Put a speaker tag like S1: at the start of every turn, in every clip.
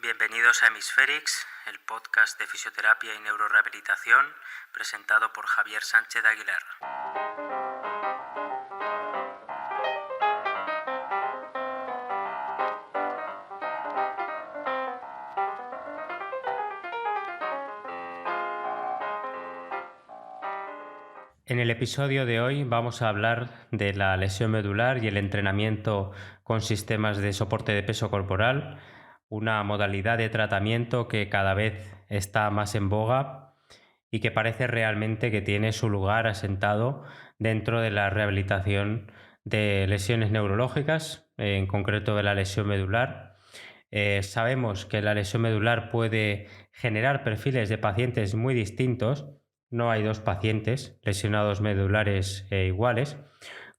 S1: Bienvenidos a Hemisférix, el podcast de fisioterapia y neurorehabilitación presentado por Javier Sánchez Aguilar. En el episodio de hoy vamos a hablar de la lesión medular y el entrenamiento con sistemas de soporte de peso corporal, una modalidad de tratamiento que cada vez está más en boga y que parece realmente que tiene su lugar asentado dentro de la rehabilitación de lesiones neurológicas, en concreto de la lesión medular. Sabemos que la lesión medular puede generar perfiles de pacientes muy distintos. No hay dos pacientes lesionados medulares iguales,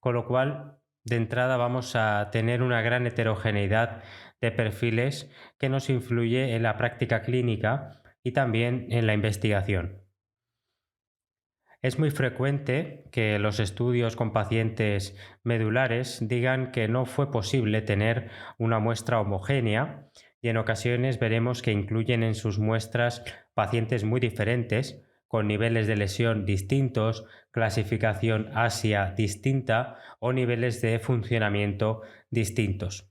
S1: con lo cual de entrada vamos a tener una gran heterogeneidad de perfiles que nos influye en la práctica clínica y también en la investigación. Es muy frecuente que los estudios con pacientes medulares digan que no fue posible tener una muestra homogénea y en ocasiones veremos que incluyen en sus muestras pacientes muy diferentes, con niveles de lesión distintos, clasificación ASIA distinta o niveles de funcionamiento distintos.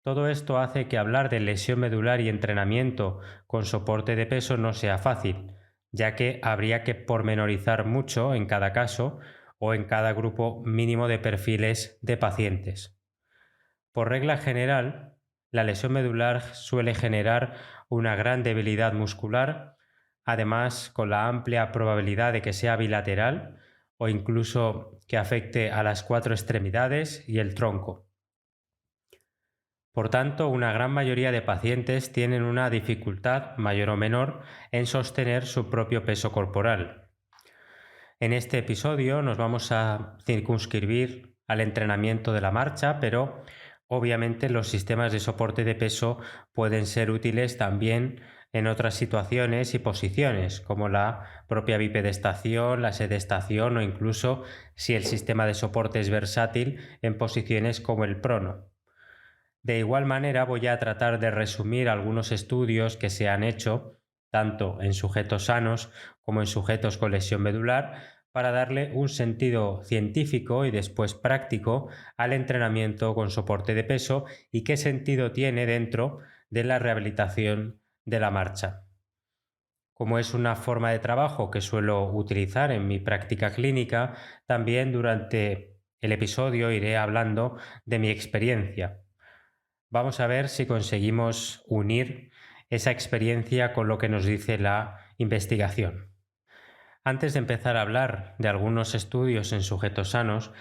S1: Todo esto hace que hablar de lesión medular y entrenamiento con soporte de peso no sea fácil, ya que habría que pormenorizar mucho en cada caso o en cada grupo mínimo de perfiles de pacientes. Por regla general, la lesión medular suele generar una gran debilidad muscular, además con la amplia probabilidad de que sea bilateral o incluso que afecte a las 4 extremidades y el tronco. Por tanto, una gran mayoría de pacientes tienen una dificultad mayor o menor en sostener su propio peso corporal. En este episodio nos vamos a circunscribir al entrenamiento de la marcha, pero obviamente los sistemas de soporte de peso pueden ser útiles también en otras situaciones y posiciones, como la propia bipedestación, la sedestación o incluso si el sistema de soporte es versátil en posiciones como el prono. De igual manera, voy a tratar de resumir algunos estudios que se han hecho, tanto en sujetos sanos como en sujetos con lesión medular, para darle un sentido científico y después práctico al entrenamiento con soporte de peso y qué sentido tiene dentro de la rehabilitación de la marcha. Como es una forma de trabajo que suelo utilizar en mi práctica clínica, también durante el episodio iré hablando de mi experiencia. Vamos a ver si conseguimos unir esa experiencia con lo que nos dice la investigación. Antes de empezar a hablar de algunos estudios en sujetos sanos,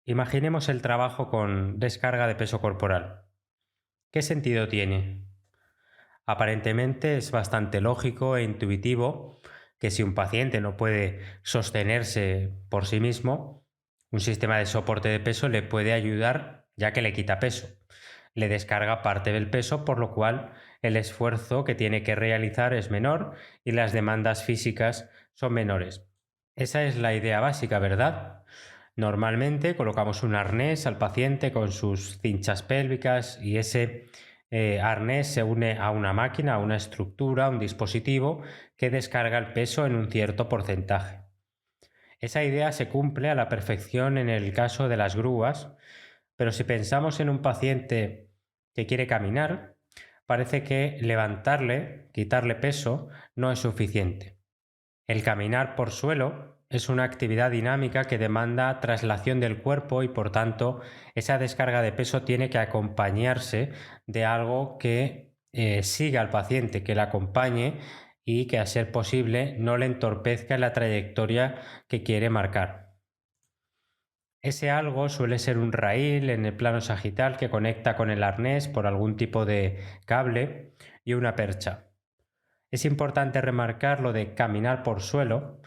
S1: imaginemos el trabajo con descarga de peso corporal. ¿Qué sentido tiene? Aparentemente es bastante lógico e intuitivo que si un paciente no puede sostenerse por sí mismo, un sistema de soporte de peso le puede ayudar ya que le quita peso. Le descarga parte del peso, por lo cual el esfuerzo que tiene que realizar es menor y las demandas físicas son menores. Esa es la idea básica, ¿verdad? Normalmente colocamos un arnés al paciente con sus cinchas pélvicas y ese arnés se une a una máquina, a una estructura, a un dispositivo que descarga el peso en un cierto porcentaje. Esa idea se cumple a la perfección en el caso de las grúas, pero si pensamos en un paciente que quiere caminar, parece que levantarle, quitarle peso, no es suficiente. El caminar por suelo es una actividad dinámica que demanda traslación del cuerpo y por tanto esa descarga de peso tiene que acompañarse de algo que siga al paciente, que le acompañe y que a ser posible no le entorpezca en la trayectoria que quiere marcar. Ese algo suele ser un raíl en el plano sagital que conecta con el arnés por algún tipo de cable y una percha. Es importante remarcar lo de caminar por suelo,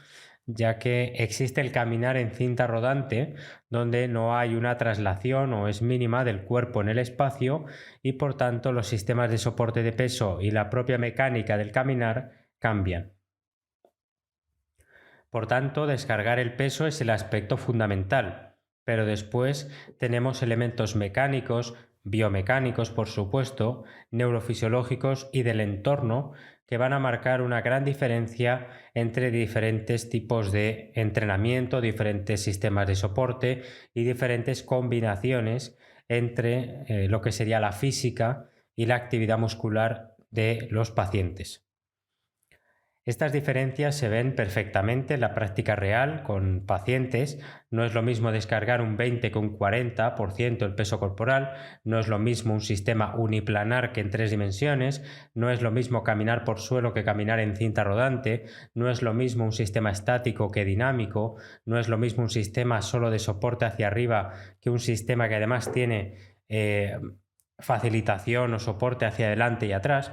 S1: ya que existe el caminar en cinta rodante, donde no hay una traslación o es mínima del cuerpo en el espacio y por tanto los sistemas de soporte de peso y la propia mecánica del caminar cambian. Por tanto, descargar el peso es el aspecto fundamental, pero después tenemos elementos mecánicos, biomecánicos, por supuesto, neurofisiológicos y del entorno, que van a marcar una gran diferencia entre diferentes tipos de entrenamiento, diferentes sistemas de soporte y diferentes combinaciones entre lo que sería la física y la actividad muscular de los pacientes. Estas diferencias se ven perfectamente en la práctica real con pacientes. No es lo mismo descargar un 20 que un 40% del peso corporal, no es lo mismo un sistema uniplanar que en 3 dimensiones, no es lo mismo caminar por suelo que caminar en cinta rodante, no es lo mismo un sistema estático que dinámico, no es lo mismo un sistema solo de soporte hacia arriba que un sistema que además tiene facilitación o soporte hacia adelante y atrás.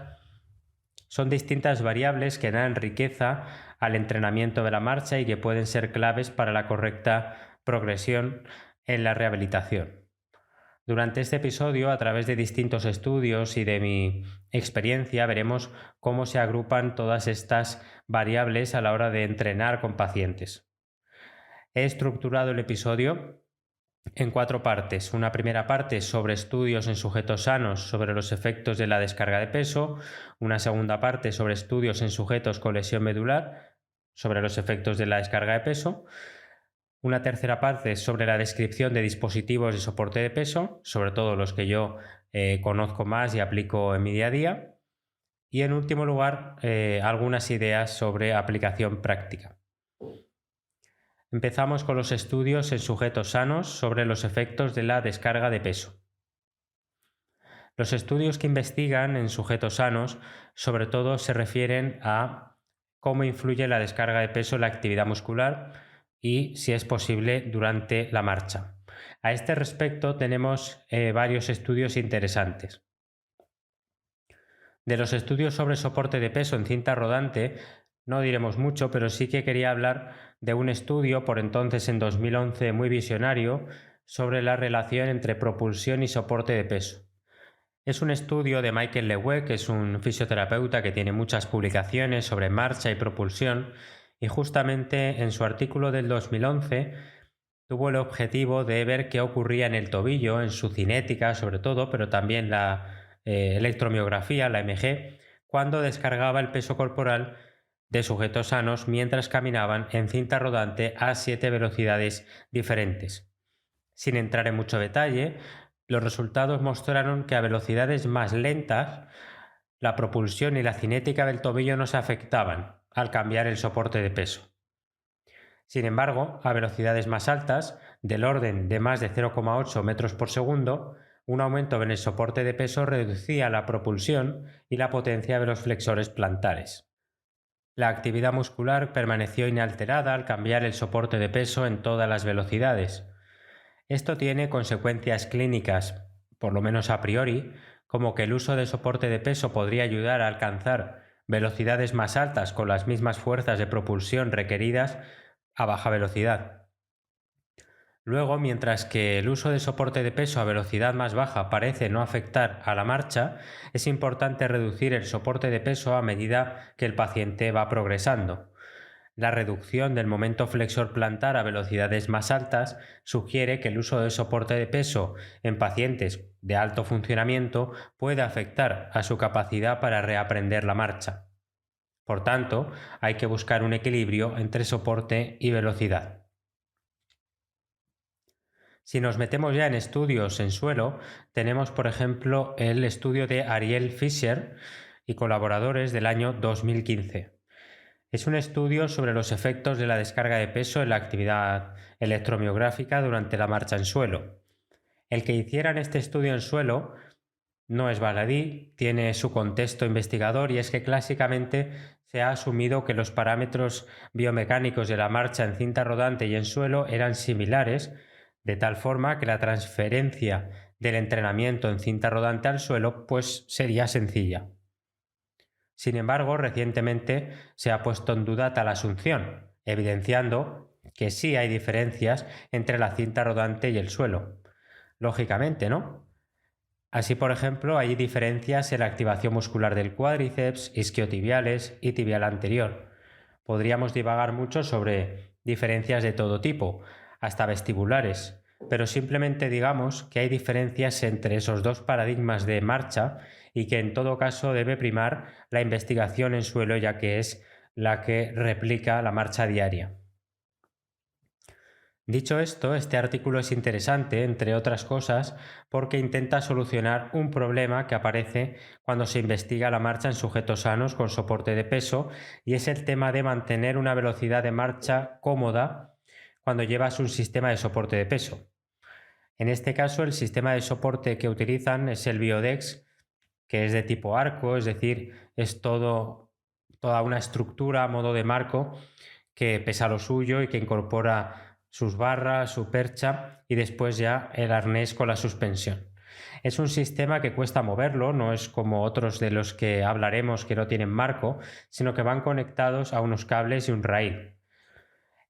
S1: Son distintas variables que dan riqueza al entrenamiento de la marcha y que pueden ser claves para la correcta progresión en la rehabilitación. Durante este episodio, a través de distintos estudios y de mi experiencia, veremos cómo se agrupan todas estas variables a la hora de entrenar con pacientes. He estructurado el episodio en 4 partes. Una primera parte sobre estudios en sujetos sanos sobre los efectos de la descarga de peso, una segunda parte sobre estudios en sujetos con lesión medular sobre los efectos de la descarga de peso, una tercera parte sobre la descripción de dispositivos de soporte de peso, sobre todo los que yo conozco más y aplico en mi día a día, y en último lugar algunas ideas sobre aplicación práctica. Empezamos con los estudios en sujetos sanos sobre los efectos de la descarga de peso. Los estudios que investigan en sujetos sanos sobre todo se refieren a cómo influye la descarga de peso en la actividad muscular y si es posible durante la marcha. A este respecto tenemos varios estudios interesantes. De los estudios sobre soporte de peso en cinta rodante no diremos mucho, pero sí que quería hablar de un estudio, por entonces en 2011 muy visionario, sobre la relación entre propulsión y soporte de peso. Es un estudio de Michael Lewe, que es un fisioterapeuta que tiene muchas publicaciones sobre marcha y propulsión, y justamente en su artículo del 2011 tuvo el objetivo de ver qué ocurría en el tobillo, en su cinética sobre todo, pero también la electromiografía, la EMG, cuando descargaba el peso corporal de sujetos sanos mientras caminaban en cinta rodante a 7 velocidades diferentes. Sin entrar en mucho detalle, los resultados mostraron que a velocidades más lentas la propulsión y la cinética del tobillo no se afectaban al cambiar el soporte de peso. Sin embargo, a velocidades más altas, del orden de más de 0,8 metros por segundo, un aumento en el soporte de peso reducía la propulsión y la potencia de los flexores plantares. La actividad muscular permaneció inalterada al cambiar el soporte de peso en todas las velocidades. Esto tiene consecuencias clínicas, por lo menos a priori, como que el uso de soporte de peso podría ayudar a alcanzar velocidades más altas con las mismas fuerzas de propulsión requeridas a baja velocidad. Luego, mientras que el uso de soporte de peso a velocidad más baja parece no afectar a la marcha, es importante reducir el soporte de peso a medida que el paciente va progresando. La reducción del momento flexor plantar a velocidades más altas sugiere que el uso de soporte de peso en pacientes de alto funcionamiento puede afectar a su capacidad para reaprender la marcha. Por tanto, hay que buscar un equilibrio entre soporte y velocidad. Si nos metemos ya en estudios en suelo, tenemos por ejemplo el estudio de Ariel Fischer y colaboradores del año 2015. Es un estudio sobre los efectos de la descarga de peso en la actividad electromiográfica durante la marcha en suelo. El que hicieran este estudio en suelo no es baladí, tiene su contexto investigador y es que clásicamente se ha asumido que los parámetros biomecánicos de la marcha en cinta rodante y en suelo eran similares, de tal forma que la transferencia del entrenamiento en cinta rodante al suelo pues sería sencilla. Sin embargo, recientemente se ha puesto en duda tal asunción, evidenciando que sí hay diferencias entre la cinta rodante y el suelo. Lógicamente, ¿no? Así, por ejemplo, hay diferencias en la activación muscular del cuádriceps, isquiotibiales y tibial anterior. Podríamos divagar mucho sobre diferencias de todo tipo, hasta vestibulares. pero simplemente digamos que hay diferencias entre esos dos paradigmas de marcha y que en todo caso debe primar la investigación en suelo, ya que es la que replica la marcha diaria. Dicho esto, este artículo es interesante, entre otras cosas, porque intenta solucionar un problema que aparece cuando se investiga la marcha en sujetos sanos con soporte de peso, y es el tema de mantener una velocidad de marcha cómoda cuando llevas un sistema de soporte de peso. En este caso, el sistema de soporte que utilizan es el Biodex, que es de tipo arco, es decir, es toda una estructura a modo de marco que pesa lo suyo y que incorpora sus barras, su percha y después ya el arnés con la suspensión. Es un sistema que cuesta moverlo, no es como otros de los que hablaremos que no tienen marco, sino que van conectados a unos cables y un rail.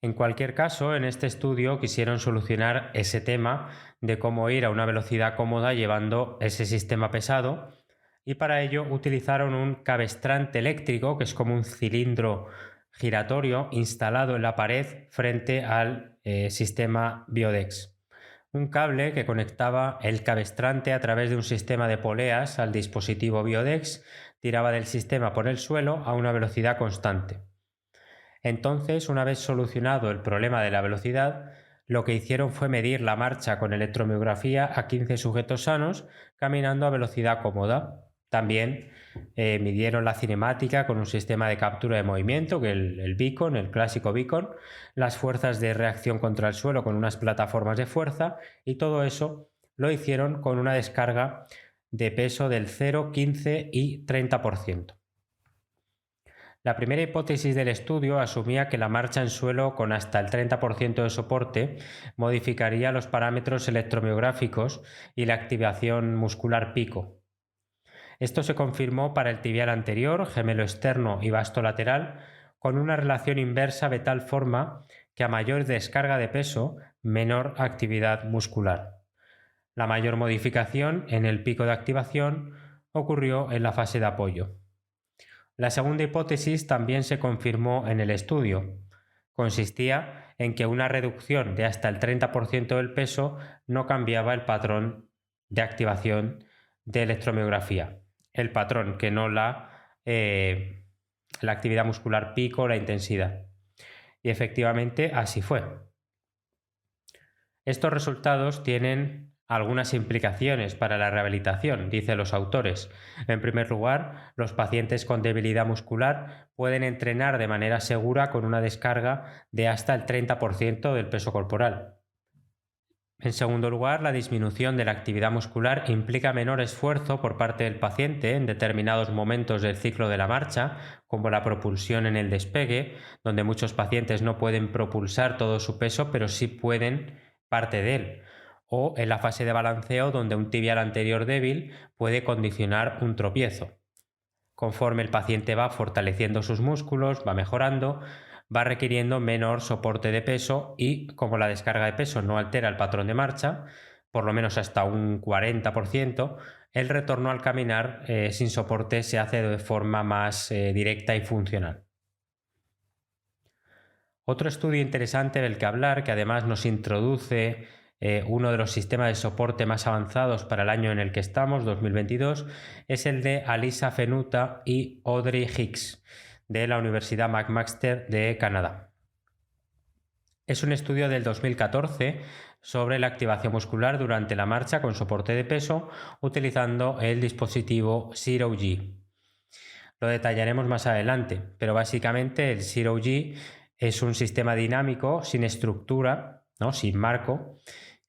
S1: En cualquier caso, en este estudio quisieron solucionar ese tema de cómo ir a una velocidad cómoda llevando ese sistema pesado, y para ello utilizaron un cabestrante eléctrico, que es como un cilindro giratorio instalado en la pared frente al sistema Biodex. Un cable que conectaba el cabestrante a través de un sistema de poleas al dispositivo Biodex tiraba del sistema por el suelo a una velocidad constante. Entonces, una vez solucionado el problema de la velocidad, lo que hicieron fue medir la marcha con electromiografía a 15 sujetos sanos caminando a velocidad cómoda. También midieron la cinemática con un sistema de captura de movimiento, que el beacon, el clásico beacon, las fuerzas de reacción contra el suelo con unas plataformas de fuerza, y todo eso lo hicieron con una descarga de peso del 0, 15 y 30%. La primera hipótesis del estudio asumía que la marcha en suelo con hasta el 30% de soporte modificaría los parámetros electromiográficos y la activación muscular pico. Esto se confirmó para el tibial anterior, gemelo externo y vasto lateral, con una relación inversa de tal forma que a mayor descarga de peso, menor actividad muscular. La mayor modificación en el pico de activación ocurrió en la fase de apoyo. La segunda hipótesis también se confirmó en el estudio. Consistía en que una reducción de hasta el 30% del peso no cambiaba el patrón de activación de electromiografía. El patrón, que no la actividad muscular pico o la intensidad. Y efectivamente así fue. Estos resultados tienen algunas implicaciones para la rehabilitación, dicen los autores. En primer lugar, los pacientes con debilidad muscular pueden entrenar de manera segura con una descarga de hasta el 30% del peso corporal. En segundo lugar, la disminución de la actividad muscular implica menor esfuerzo por parte del paciente en determinados momentos del ciclo de la marcha, como la propulsión en el despegue, donde muchos pacientes no pueden propulsar todo su peso, pero sí pueden parte de él, o en la fase de balanceo, donde un tibial anterior débil puede condicionar un tropiezo. Conforme el paciente va fortaleciendo sus músculos, va mejorando, va requiriendo menor soporte de peso, y como la descarga de peso no altera el patrón de marcha, por lo menos hasta un 40%, el retorno al caminar sin soporte se hace de forma más directa y funcional. Otro estudio interesante del que hablar, que además nos introduce uno de los sistemas de soporte más avanzados para el año en el que estamos, 2022, es el de Alisa Fenuta y Audrey Hicks, de la Universidad McMaster de Canadá. Es un estudio del 2014 sobre la activación muscular durante la marcha con soporte de peso utilizando el dispositivo Zero G. Lo detallaremos más adelante, pero básicamente el Zero G es un sistema dinámico sin estructura, ¿no? Sin marco,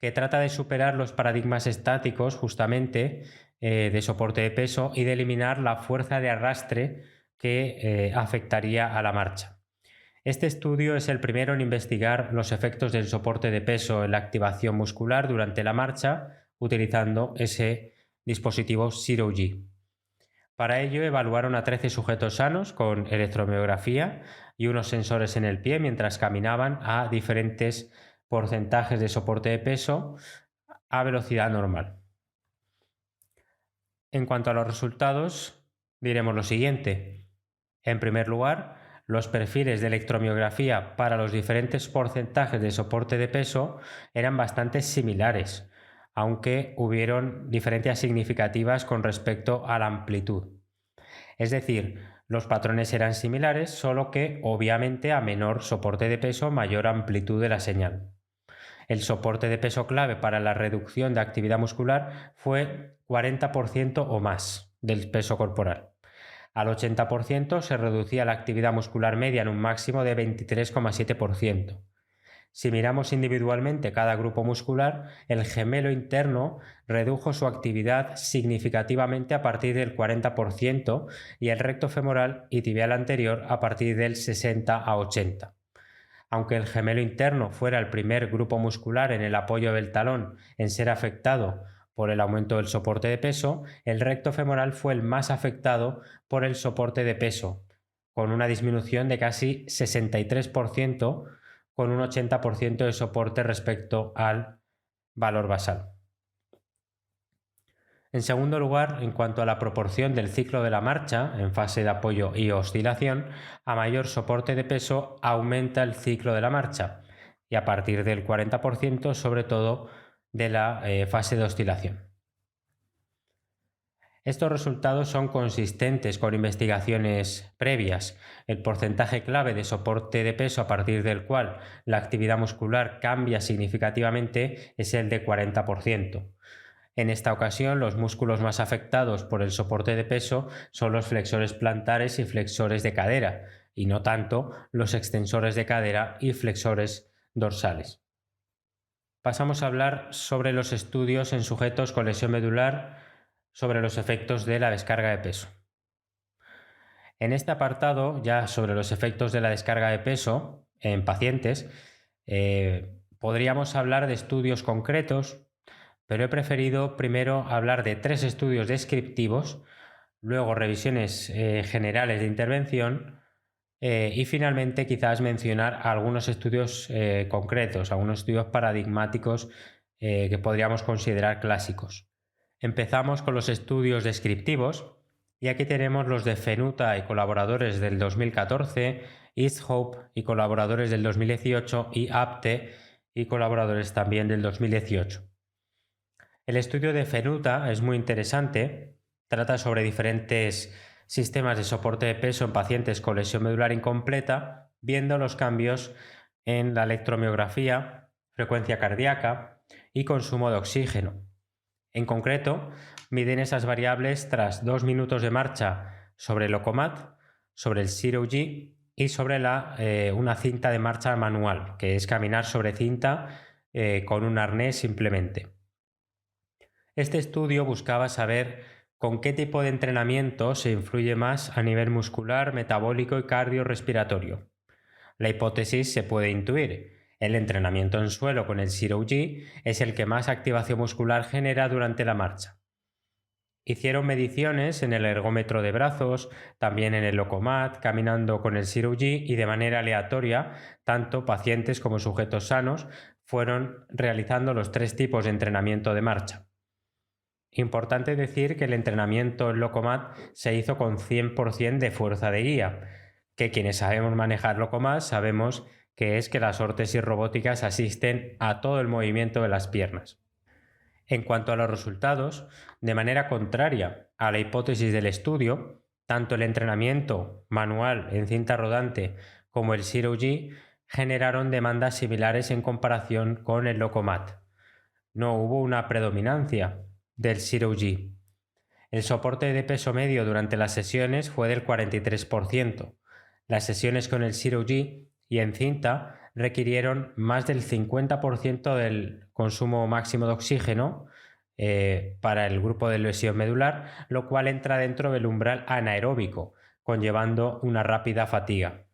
S1: que trata de superar los paradigmas estáticos justamente de soporte de peso y de eliminar la fuerza de arrastre que afectaría a la marcha. Este estudio es el primero en investigar los efectos del soporte de peso en la activación muscular durante la marcha utilizando ese dispositivo Zero G. Para ello evaluaron a 13 sujetos sanos con electromiografía y unos sensores en el pie mientras caminaban a diferentes porcentajes de soporte de peso a velocidad normal. En cuanto a los resultados, diremos lo siguiente. En primer lugar, los perfiles de electromiografía para los diferentes porcentajes de soporte de peso eran bastante similares, aunque hubieron diferencias significativas con respecto a la amplitud. Es decir, los patrones eran similares, solo que obviamente a menor soporte de peso, mayor amplitud de la señal. El soporte de peso clave para la reducción de actividad muscular fue 40% o más del peso corporal. Al 80% se reducía la actividad muscular media en un máximo de 23,7%. Si miramos individualmente cada grupo muscular, el gemelo interno redujo su actividad significativamente a partir del 40% y el recto femoral y tibial anterior a partir del 60 a 80. Aunque el gemelo interno fuera el primer grupo muscular en el apoyo del talón en ser afectado por el aumento del soporte de peso, el recto femoral fue el más afectado por el soporte de peso, con una disminución de casi 63%, con un 80% de soporte respecto al valor basal. En segundo lugar, en cuanto a la proporción del ciclo de la marcha en fase de apoyo y oscilación, a mayor soporte de peso aumenta el ciclo de la marcha y a partir del 40% sobre todo de la fase de oscilación. Estos resultados son consistentes con investigaciones previas. El porcentaje clave de soporte de peso a partir del cual la actividad muscular cambia significativamente es el de 40%. En esta ocasión, los músculos más afectados por el soporte de peso son los flexores plantares y flexores de cadera, y no tanto los extensores de cadera y flexores dorsales. Pasamos a hablar sobre los estudios en sujetos con lesión medular sobre los efectos de la descarga de peso. En este apartado, ya sobre los efectos de la descarga de peso en pacientes, podríamos hablar de estudios concretos, pero he preferido primero hablar de 3 estudios descriptivos, luego revisiones generales de intervención y finalmente quizás mencionar algunos estudios concretos, algunos estudios paradigmáticos que podríamos considerar clásicos. Empezamos con los estudios descriptivos y aquí tenemos los de Fenuta y colaboradores del 2014, Easthope y colaboradores del 2018 y Apte y colaboradores también del 2018. El estudio de Fenuta es muy interesante, trata sobre diferentes sistemas de soporte de peso en pacientes con lesión medular incompleta, viendo los cambios en la electromiografía, frecuencia cardíaca y consumo de oxígeno. En concreto, miden esas variables tras 2 minutos de marcha sobre el Lokomat, sobre el Zero G y sobre una cinta de marcha manual, que es caminar sobre cinta con un arnés simplemente. Este estudio buscaba saber con qué tipo de entrenamiento se influye más a nivel muscular, metabólico y cardiorrespiratorio. La hipótesis se puede intuir. El entrenamiento en suelo con el Zero G es el que más activación muscular genera durante la marcha. Hicieron mediciones en el ergómetro de brazos, también en el Lokomat, caminando con el Zero G y de manera aleatoria, tanto pacientes como sujetos sanos fueron realizando los 3 tipos de entrenamiento de marcha. Importante decir que el entrenamiento en Lokomat se hizo con 100% de fuerza de guía, que quienes sabemos manejar Lokomat sabemos que es que las órtesis robóticas asisten a todo el movimiento de las piernas. En cuanto a los resultados, de manera contraria a la hipótesis del estudio, tanto el entrenamiento manual en cinta rodante como el Zero G generaron demandas similares en comparación con el Lokomat. No hubo una predominancia del Zero G. El soporte de peso medio durante las sesiones fue del 43%. Las sesiones con el Zero G y en cinta requirieron más del 50% del consumo máximo de oxígeno para el grupo de lesión medular, lo cual entra dentro del umbral anaeróbico, conllevando una rápida fatiga.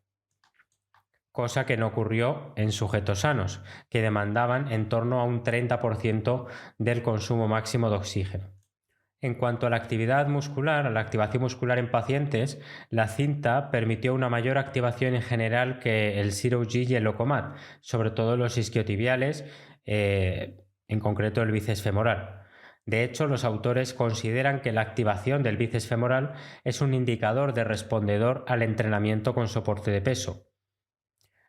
S1: Cosa que no ocurrió en sujetos sanos, que demandaban en torno a un 30% del consumo máximo de oxígeno. En cuanto a la actividad muscular, a la activación muscular en pacientes, la cinta permitió una mayor activación en general que el Zero G y el Lokomat, sobre todo los isquiotibiales, en concreto el bíceps femoral. De hecho, los autores consideran que la activación del bíceps femoral es un indicador de respondedor al entrenamiento con soporte de peso.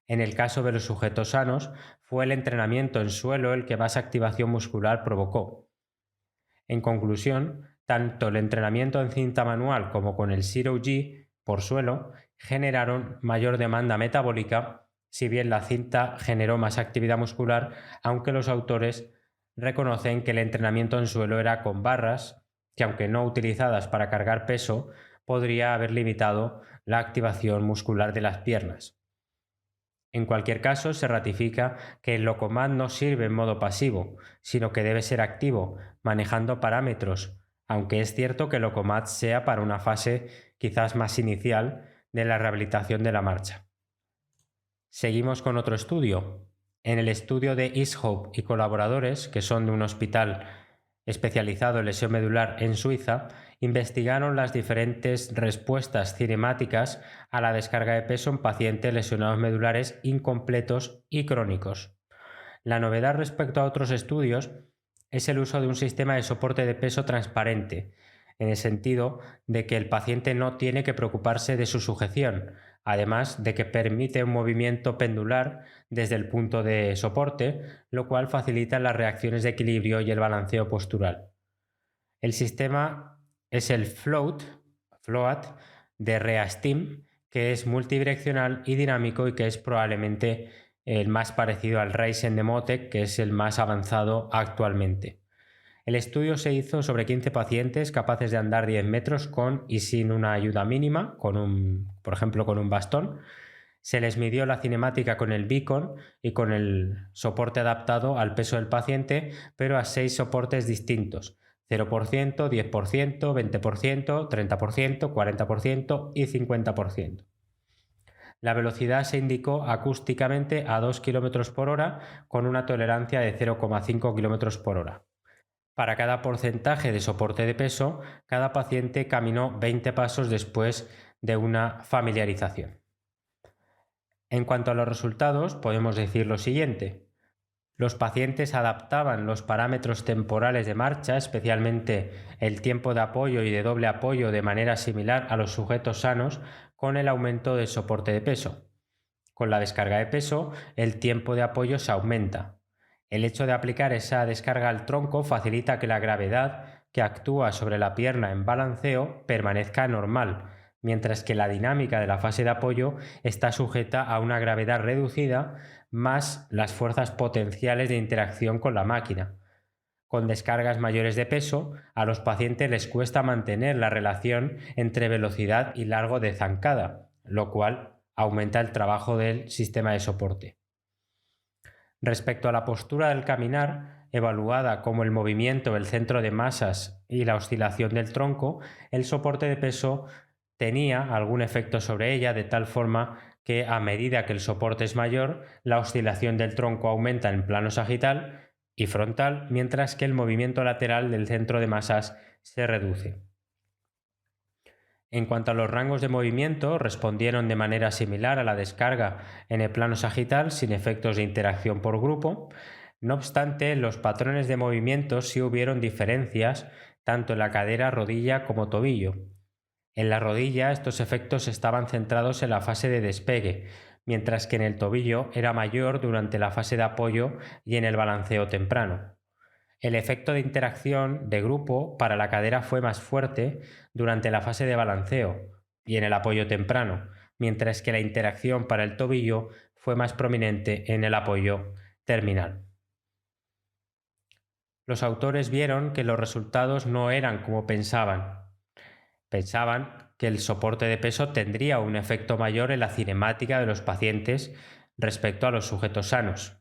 S1: En el caso de los sujetos sanos, fue el entrenamiento en suelo el que más activación muscular provocó. En conclusión, tanto el entrenamiento en cinta manual como con el Zero G por suelo generaron mayor demanda metabólica, si bien la cinta generó más actividad muscular, aunque los autores reconocen que el entrenamiento en suelo era con barras, que aunque no utilizadas para cargar peso, podría haber limitado la activación muscular de las piernas. En cualquier caso, se ratifica que el Locomat no sirve en modo pasivo, sino que debe ser activo, manejando parámetros, aunque es cierto que el Locomat sea para una fase quizás más inicial de la rehabilitación de la marcha. Seguimos con otro estudio. En el estudio de Easthope y colaboradores, que son de un hospital especializado en lesión medular en Suiza, investigaron las diferentes respuestas cinemáticas a la descarga de peso en pacientes lesionados medulares incompletos y crónicos. La novedad respecto a otros estudios es el uso de un sistema de soporte de peso transparente, en el sentido de que el paciente no tiene que preocuparse de su sujeción, además de que permite un movimiento pendular desde el punto de soporte, lo cual facilita las reacciones de equilibrio y el balanceo postural. El sistema es el float de ReaSteam, que es multidireccional y dinámico y que es probablemente el más parecido al Ryzen de Motec, que es el más avanzado actualmente. El estudio se hizo sobre 15 pacientes capaces de andar 10 metros con y sin una ayuda mínima, por ejemplo con un bastón. Se les midió la cinemática con el beacon y con el soporte adaptado al peso del paciente, pero a 6 soportes distintos: 0%, 10%, 20%, 30%, 40% y 50%. La velocidad se indicó acústicamente a 2 km por hora con una tolerancia de 0,5 km por hora. Para cada porcentaje de soporte de peso, cada paciente caminó 20 pasos después de una familiarización. En cuanto a los resultados, podemos decir lo siguiente. Los pacientes adaptaban los parámetros temporales de marcha, especialmente el tiempo de apoyo y de doble apoyo, de manera similar a los sujetos sanos con el aumento del soporte de peso. Con la descarga de peso, el tiempo de apoyo se aumenta. El hecho de aplicar esa descarga al tronco facilita que la gravedad que actúa sobre la pierna en balanceo permanezca normal, mientras que la dinámica de la fase de apoyo está sujeta a una gravedad reducida más las fuerzas potenciales de interacción con la máquina. Con descargas mayores de peso, a los pacientes les cuesta mantener la relación entre velocidad y largo de zancada, lo cual aumenta el trabajo del sistema de soporte. Respecto a la postura del caminar, evaluada como el movimiento del centro de masas y la oscilación del tronco, el soporte de peso tenía algún efecto sobre ella, de tal forma que a medida que el soporte es mayor, la oscilación del tronco aumenta en plano sagital y frontal, mientras que el movimiento lateral del centro de masas se reduce. En cuanto a los rangos de movimiento, respondieron de manera similar a la descarga en el plano sagital, sin efectos de interacción por grupo. No obstante, en los patrones de movimiento sí hubieron diferencias, tanto en la cadera, rodilla como tobillo. En la rodilla, estos efectos estaban centrados en la fase de despegue, mientras que en el tobillo era mayor durante la fase de apoyo y en el balanceo temprano. El efecto de interacción de grupo para la cadera fue más fuerte durante la fase de balanceo y en el apoyo temprano, mientras que la interacción para el tobillo fue más prominente en el apoyo terminal. Los autores vieron que los resultados no eran como pensaban. Pensaban que el soporte de peso tendría un efecto mayor en la cinemática de los pacientes respecto a los sujetos sanos.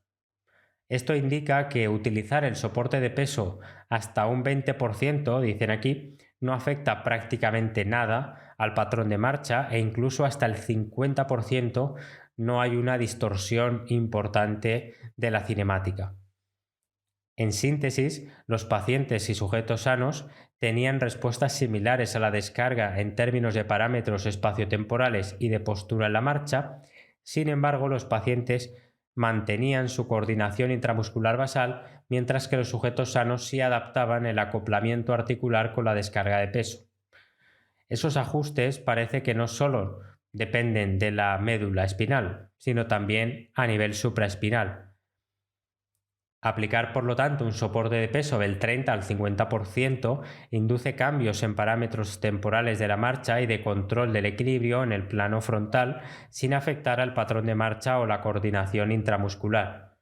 S1: Esto indica que utilizar el soporte de peso hasta un 20%, dicen aquí, no afecta prácticamente nada al patrón de marcha e incluso hasta el 50% no hay una distorsión importante de la cinemática. En síntesis, los pacientes y sujetos sanos tenían respuestas similares a la descarga en términos de parámetros espaciotemporales y de postura en la marcha. Sin embargo, los pacientes mantenían su coordinación intramuscular basal mientras que los sujetos sanos sí adaptaban el acoplamiento articular con la descarga de peso. Esos ajustes parece que no solo dependen de la médula espinal, sino también a nivel supraespinal. Aplicar, por lo tanto, un soporte de peso del 30 al 50% induce cambios en parámetros temporales de la marcha y de control del equilibrio en el plano frontal sin afectar al patrón de marcha o la coordinación intramuscular.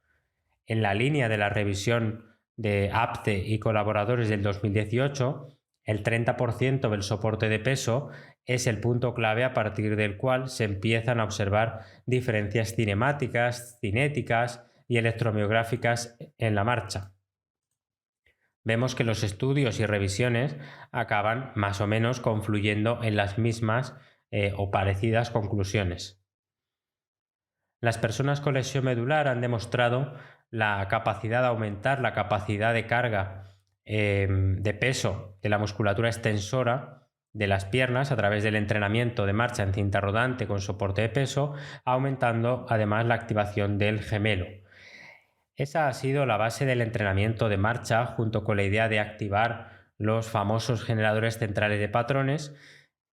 S1: En la línea de la revisión de APTE y colaboradores del 2018, el 30% del soporte de peso es el punto clave a partir del cual se empiezan a observar diferencias cinemáticas, cinéticas y electromiográficas en la marcha. Vemos que los estudios y revisiones acaban más o menos confluyendo en las mismas o parecidas conclusiones. Las personas con lesión medular han demostrado la capacidad de aumentar la capacidad de carga de peso de la musculatura extensora de las piernas a través del entrenamiento de marcha en cinta rodante con soporte de peso, aumentando además la activación del gemelo. Esa ha sido la base del entrenamiento de marcha, junto con la idea de activar los famosos generadores centrales de patrones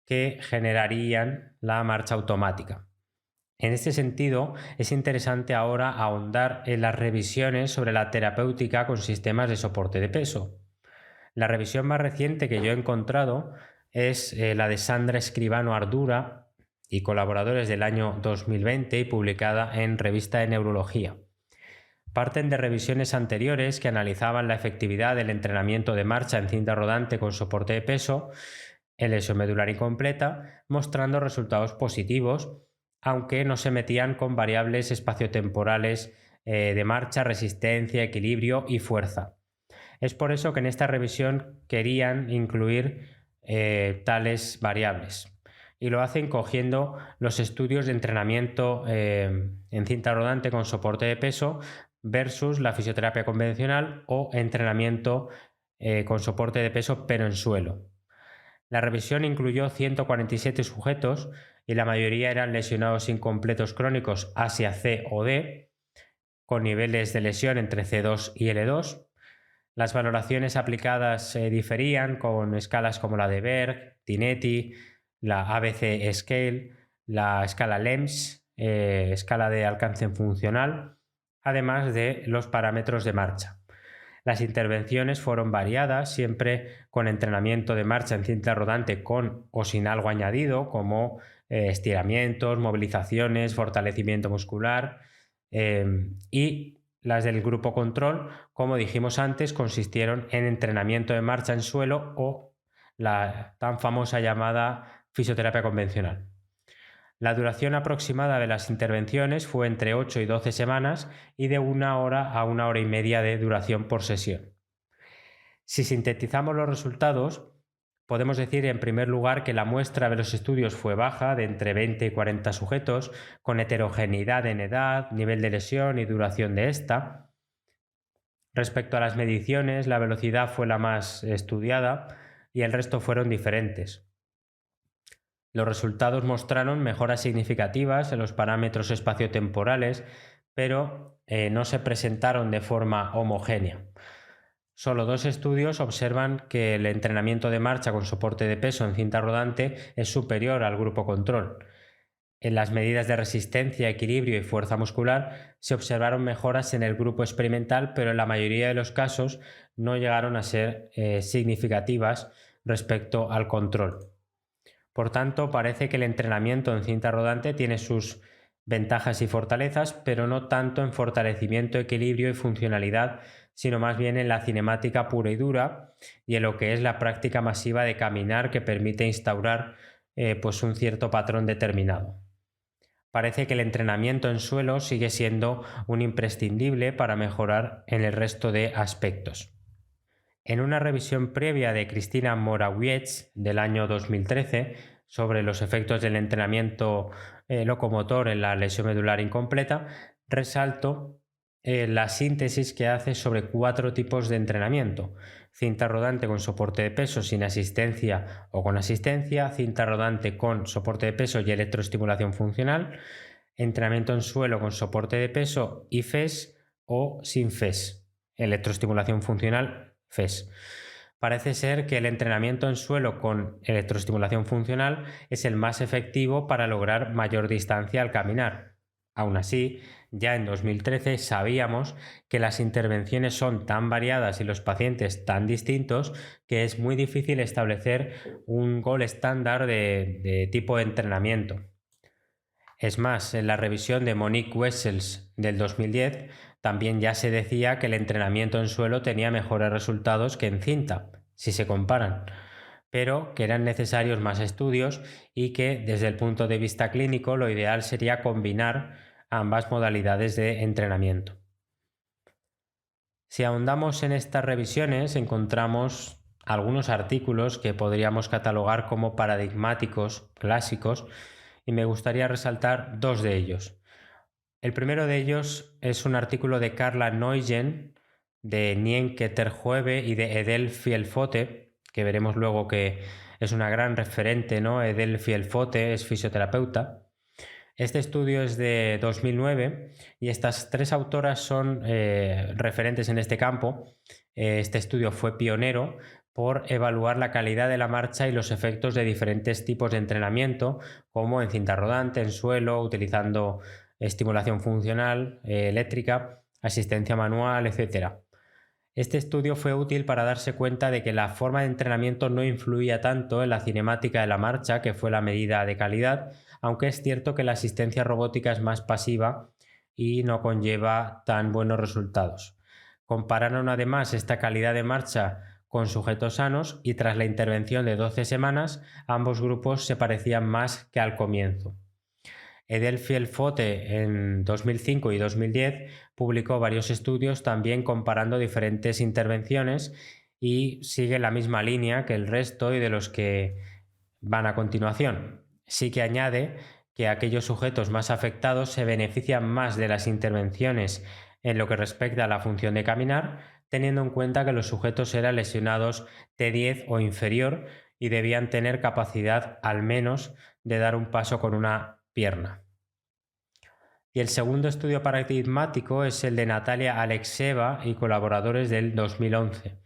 S1: que generarían la marcha automática. En este sentido, es interesante ahora ahondar en las revisiones sobre la terapéutica con sistemas de soporte de peso. La revisión más reciente que yo he encontrado es la de Sandra Escribano Ardura y colaboradores del año 2020 y publicada en Revista de Neurología. Parten de revisiones anteriores que analizaban la efectividad del entrenamiento de marcha en cinta rodante con soporte de peso en lesión medular incompleta, mostrando resultados positivos, aunque no se metían con variables espaciotemporales de marcha, resistencia, equilibrio y fuerza. Es por eso que en esta revisión querían incluir tales variables. Y lo hacen cogiendo los estudios de entrenamiento en cinta rodante con soporte de peso versus la fisioterapia convencional o entrenamiento con soporte de peso pero en suelo. La revisión incluyó 147 sujetos y la mayoría eran lesionados incompletos crónicos Asia C o D, con niveles de lesión entre C2 y L2. Las valoraciones aplicadas diferían con escalas como la de Berg, Tinetti, la ABC Scale, la escala LEMS, escala de alcance funcional, además de los parámetros de marcha. Las intervenciones fueron variadas, siempre con entrenamiento de marcha en cinta rodante con o sin algo añadido, como estiramientos, movilizaciones, fortalecimiento muscular, y las del grupo control, como dijimos antes, consistieron en entrenamiento de marcha en suelo o la tan famosa llamada fisioterapia convencional. La duración aproximada de las intervenciones fue entre 8 y 12 semanas y de 1 hora a 1 hora y media de duración por sesión. Si sintetizamos los resultados, podemos decir en primer lugar que la muestra de los estudios fue baja, de entre 20 y 40 sujetos, con heterogeneidad en edad, nivel de lesión y duración de esta. Respecto a las mediciones, la velocidad fue la más estudiada y el resto fueron diferentes. Los resultados mostraron mejoras significativas en los parámetros espaciotemporales, pero no se presentaron de forma homogénea. Solo 2 estudios observan que el entrenamiento de marcha con soporte de peso en cinta rodante es superior al grupo control. En las medidas de resistencia, equilibrio y fuerza muscular se observaron mejoras en el grupo experimental, pero en la mayoría de los casos no llegaron a ser significativas respecto al control. Por tanto, parece que el entrenamiento en cinta rodante tiene sus ventajas y fortalezas, pero no tanto en fortalecimiento, equilibrio y funcionalidad, sino más bien en la cinemática pura y dura y en lo que es la práctica masiva de caminar que permite instaurar pues un cierto patrón determinado. Parece que el entrenamiento en suelo sigue siendo un imprescindible para mejorar en el resto de aspectos. En una revisión previa de Cristina Morawiecz del año 2013 sobre los efectos del entrenamiento locomotor en la lesión medular incompleta, resalto la síntesis que hace sobre 4 tipos de entrenamiento: cinta rodante con soporte de peso sin asistencia o con asistencia, cinta rodante con soporte de peso y electroestimulación funcional, entrenamiento en suelo con soporte de peso y FES o sin FES. electroestimulación funcional, FES. Parece ser que el entrenamiento en suelo con electroestimulación funcional es el más efectivo para lograr mayor distancia al caminar. Aún así, ya en 2013 sabíamos que las intervenciones son tan variadas y los pacientes tan distintos que es muy difícil establecer un gol estándar de tipo de entrenamiento. Es más, en la revisión de Monique Wessels del 2010 también ya se decía que el entrenamiento en suelo tenía mejores resultados que en cinta, si se comparan, pero que eran necesarios más estudios y que desde el punto de vista clínico lo ideal sería combinar ambas modalidades de entrenamiento. Si ahondamos en estas revisiones encontramos algunos artículos que podríamos catalogar como paradigmáticos, clásicos, y me gustaría resaltar dos de ellos. El primero de ellos es un artículo de Carla Neugen, de Nienke Terjueve y de Edel Fielfote, que veremos luego que es una gran referente, ¿no? Edel Fielfote es fisioterapeuta. Este estudio es de 2009 y estas tres autoras son referentes en este campo. Este estudio fue pionero por evaluar la calidad de la marcha y los efectos de diferentes tipos de entrenamiento, como en cinta rodante, en suelo, utilizando estimulación funcional, eléctrica, asistencia manual, etc. Este estudio fue útil para darse cuenta de que la forma de entrenamiento no influía tanto en la cinemática de la marcha, que fue la medida de calidad, aunque es cierto que la asistencia robótica es más pasiva y no conlleva tan buenos resultados. Compararon además esta calidad de marcha con sujetos sanos y tras la intervención de 12 semanas, ambos grupos se parecían más que al comienzo. Edel Fielfote en 2005 y 2010 publicó varios estudios también comparando diferentes intervenciones y sigue la misma línea que el resto y de los que van a continuación. Sí que añade que aquellos sujetos más afectados se benefician más de las intervenciones en lo que respecta a la función de caminar, teniendo en cuenta que los sujetos eran lesionados T10 o inferior y debían tener capacidad al menos de dar un paso con una pierna. Y el segundo estudio paradigmático es el de Natalia Alexeva y colaboradores del 2011.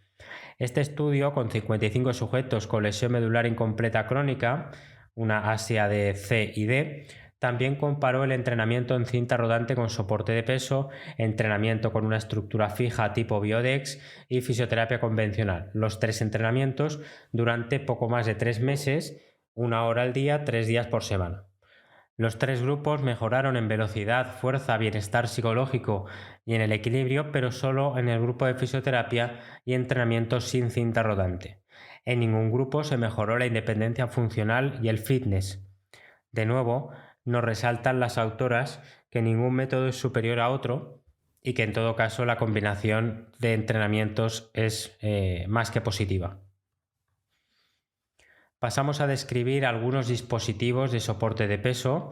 S1: Este estudio, con 55 sujetos con lesión medular incompleta crónica, una asia de C y D, también comparó el entrenamiento en cinta rodante con soporte de peso, entrenamiento con una estructura fija tipo Biodex y fisioterapia convencional. Los tres entrenamientos durante poco más de 3 meses, 1 hora al día, 3 días por semana. Los tres grupos mejoraron en velocidad, fuerza, bienestar psicológico y en el equilibrio, pero solo en el grupo de fisioterapia y entrenamiento sin cinta rodante. En ningún grupo se mejoró la independencia funcional y el fitness. De nuevo, nos resaltan las autoras que ningún método es superior a otro y que en todo caso la combinación de entrenamientos es más que positiva. Pasamos a describir algunos dispositivos de soporte de peso,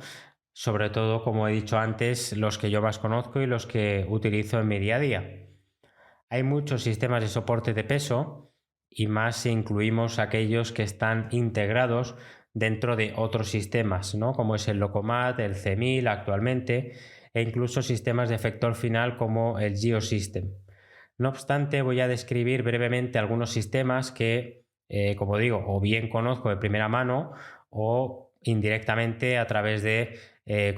S1: sobre todo, como he dicho antes, los que yo más conozco y los que utilizo en mi día a día. Hay muchos sistemas de soporte de peso y más si incluimos aquellos que están integrados dentro de otros sistemas, ¿no? Como es el Locomat, el C1000 actualmente, e incluso sistemas de efector final como el Geosystem. No obstante, voy a describir brevemente algunos sistemas que como digo, o bien conozco de primera mano o indirectamente a través de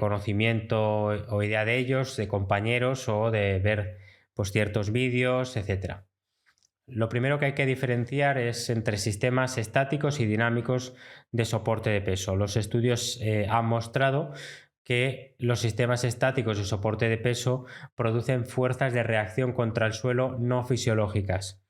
S1: conocimiento o idea de ellos, de compañeros o de ver pues, ciertos vídeos, etc. Lo primero que hay que diferenciar es entre sistemas estáticos y dinámicos de soporte de peso. Los estudios han mostrado que los sistemas estáticos de soporte de peso producen fuerzas de reacción contra el suelo no fisiológicas.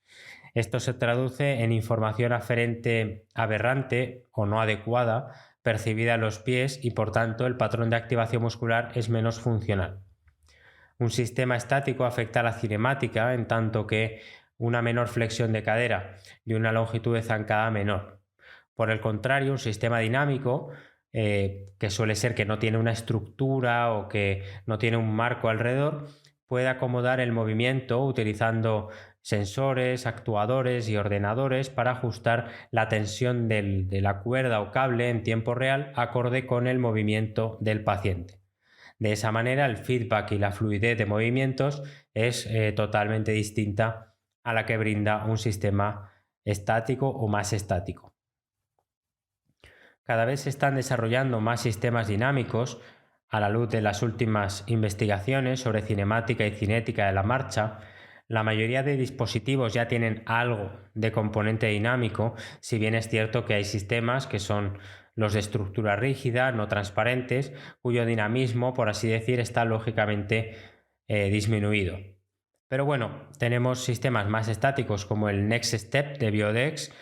S1: Esto se traduce en información aferente aberrante o no adecuada percibida en los pies y por tanto el patrón de activación muscular es menos funcional. Un sistema estático afecta a la cinemática en tanto que una menor flexión de cadera y una longitud de zancada menor. Por el contrario, un sistema dinámico, que suele ser que no tiene una estructura o que no tiene un marco alrededor, puede acomodar el movimiento utilizando sensores, actuadores y ordenadores para ajustar la tensión de la cuerda o cable en tiempo real acorde con el movimiento del paciente. De esa manera, el feedback y la fluidez de movimientos es totalmente distinta a la que brinda un sistema estático o más estático. Cada vez se están desarrollando más sistemas dinámicos a la luz de las últimas investigaciones sobre cinemática y cinética de la marcha. La mayoría de dispositivos ya tienen algo de componente dinámico, si bien es cierto que hay sistemas que son los de estructura rígida, no transparentes, cuyo dinamismo, por así decir, está lógicamente disminuido. Pero bueno, tenemos sistemas más estáticos como el Next Step de Biodex,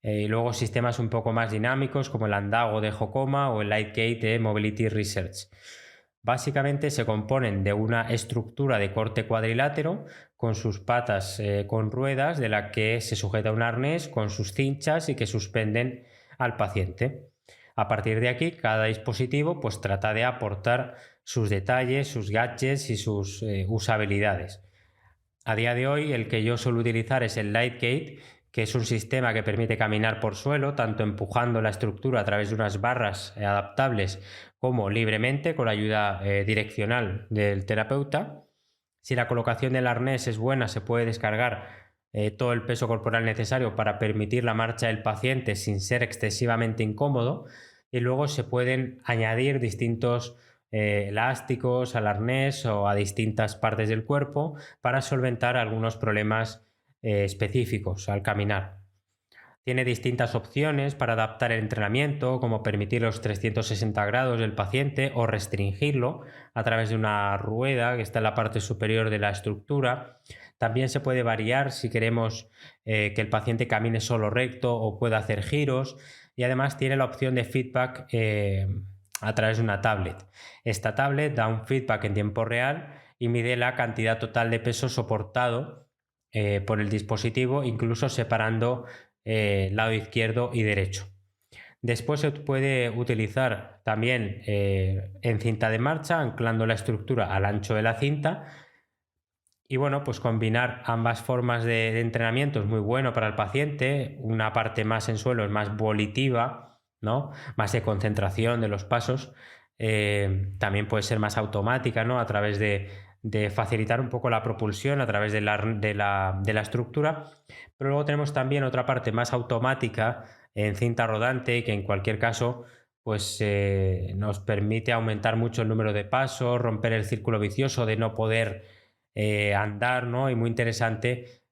S1: y luego sistemas un poco más dinámicos como el Andago de Hocoma o el Lightgate de Mobility Research. Básicamente se componen de una estructura de corte cuadrilátero con sus patas con ruedas, de la que se sujeta un arnés con sus cinchas y que suspenden al paciente. A partir de aquí, cada dispositivo pues trata de aportar sus detalles, sus gadgets y sus usabilidades. A día de hoy, el que yo suelo utilizar es el Lightgate, que es un sistema que permite caminar por suelo, tanto empujando la estructura a través de unas barras adaptables como libremente con la ayuda direccional del terapeuta. Si la colocación del arnés es buena, se puede descargar todo el peso corporal necesario para permitir la marcha del paciente sin ser excesivamente incómodo, y luego se pueden añadir distintos elásticos al arnés o a distintas partes del cuerpo para solventar algunos problemas específicos al caminar. Tiene distintas opciones para adaptar el entrenamiento, como permitir los 360 grados del paciente o restringirlo a través de una rueda que está en la parte superior de la estructura. También se puede variar si queremos que el paciente camine solo recto o pueda hacer giros, y además tiene la opción de feedback a través de una tablet. Esta tablet da un feedback en tiempo real y mide la cantidad total de peso soportado por el dispositivo, incluso separando lado izquierdo y derecho. Después se puede utilizar también en cinta de marcha, anclando la estructura al ancho de la cinta. Y bueno, pues combinar ambas formas de entrenamiento es muy bueno para el paciente. Una parte más en suelo es más volitiva, ¿no? Más de concentración de los pasos. También puede ser más automática, ¿no? A través de facilitar un poco la propulsión a través de la estructura. Pero luego tenemos también otra parte más automática en cinta rodante, que en cualquier caso pues nos permite aumentar mucho el número de pasos, romper el círculo vicioso de no poder andar, ¿no? Y muy interesante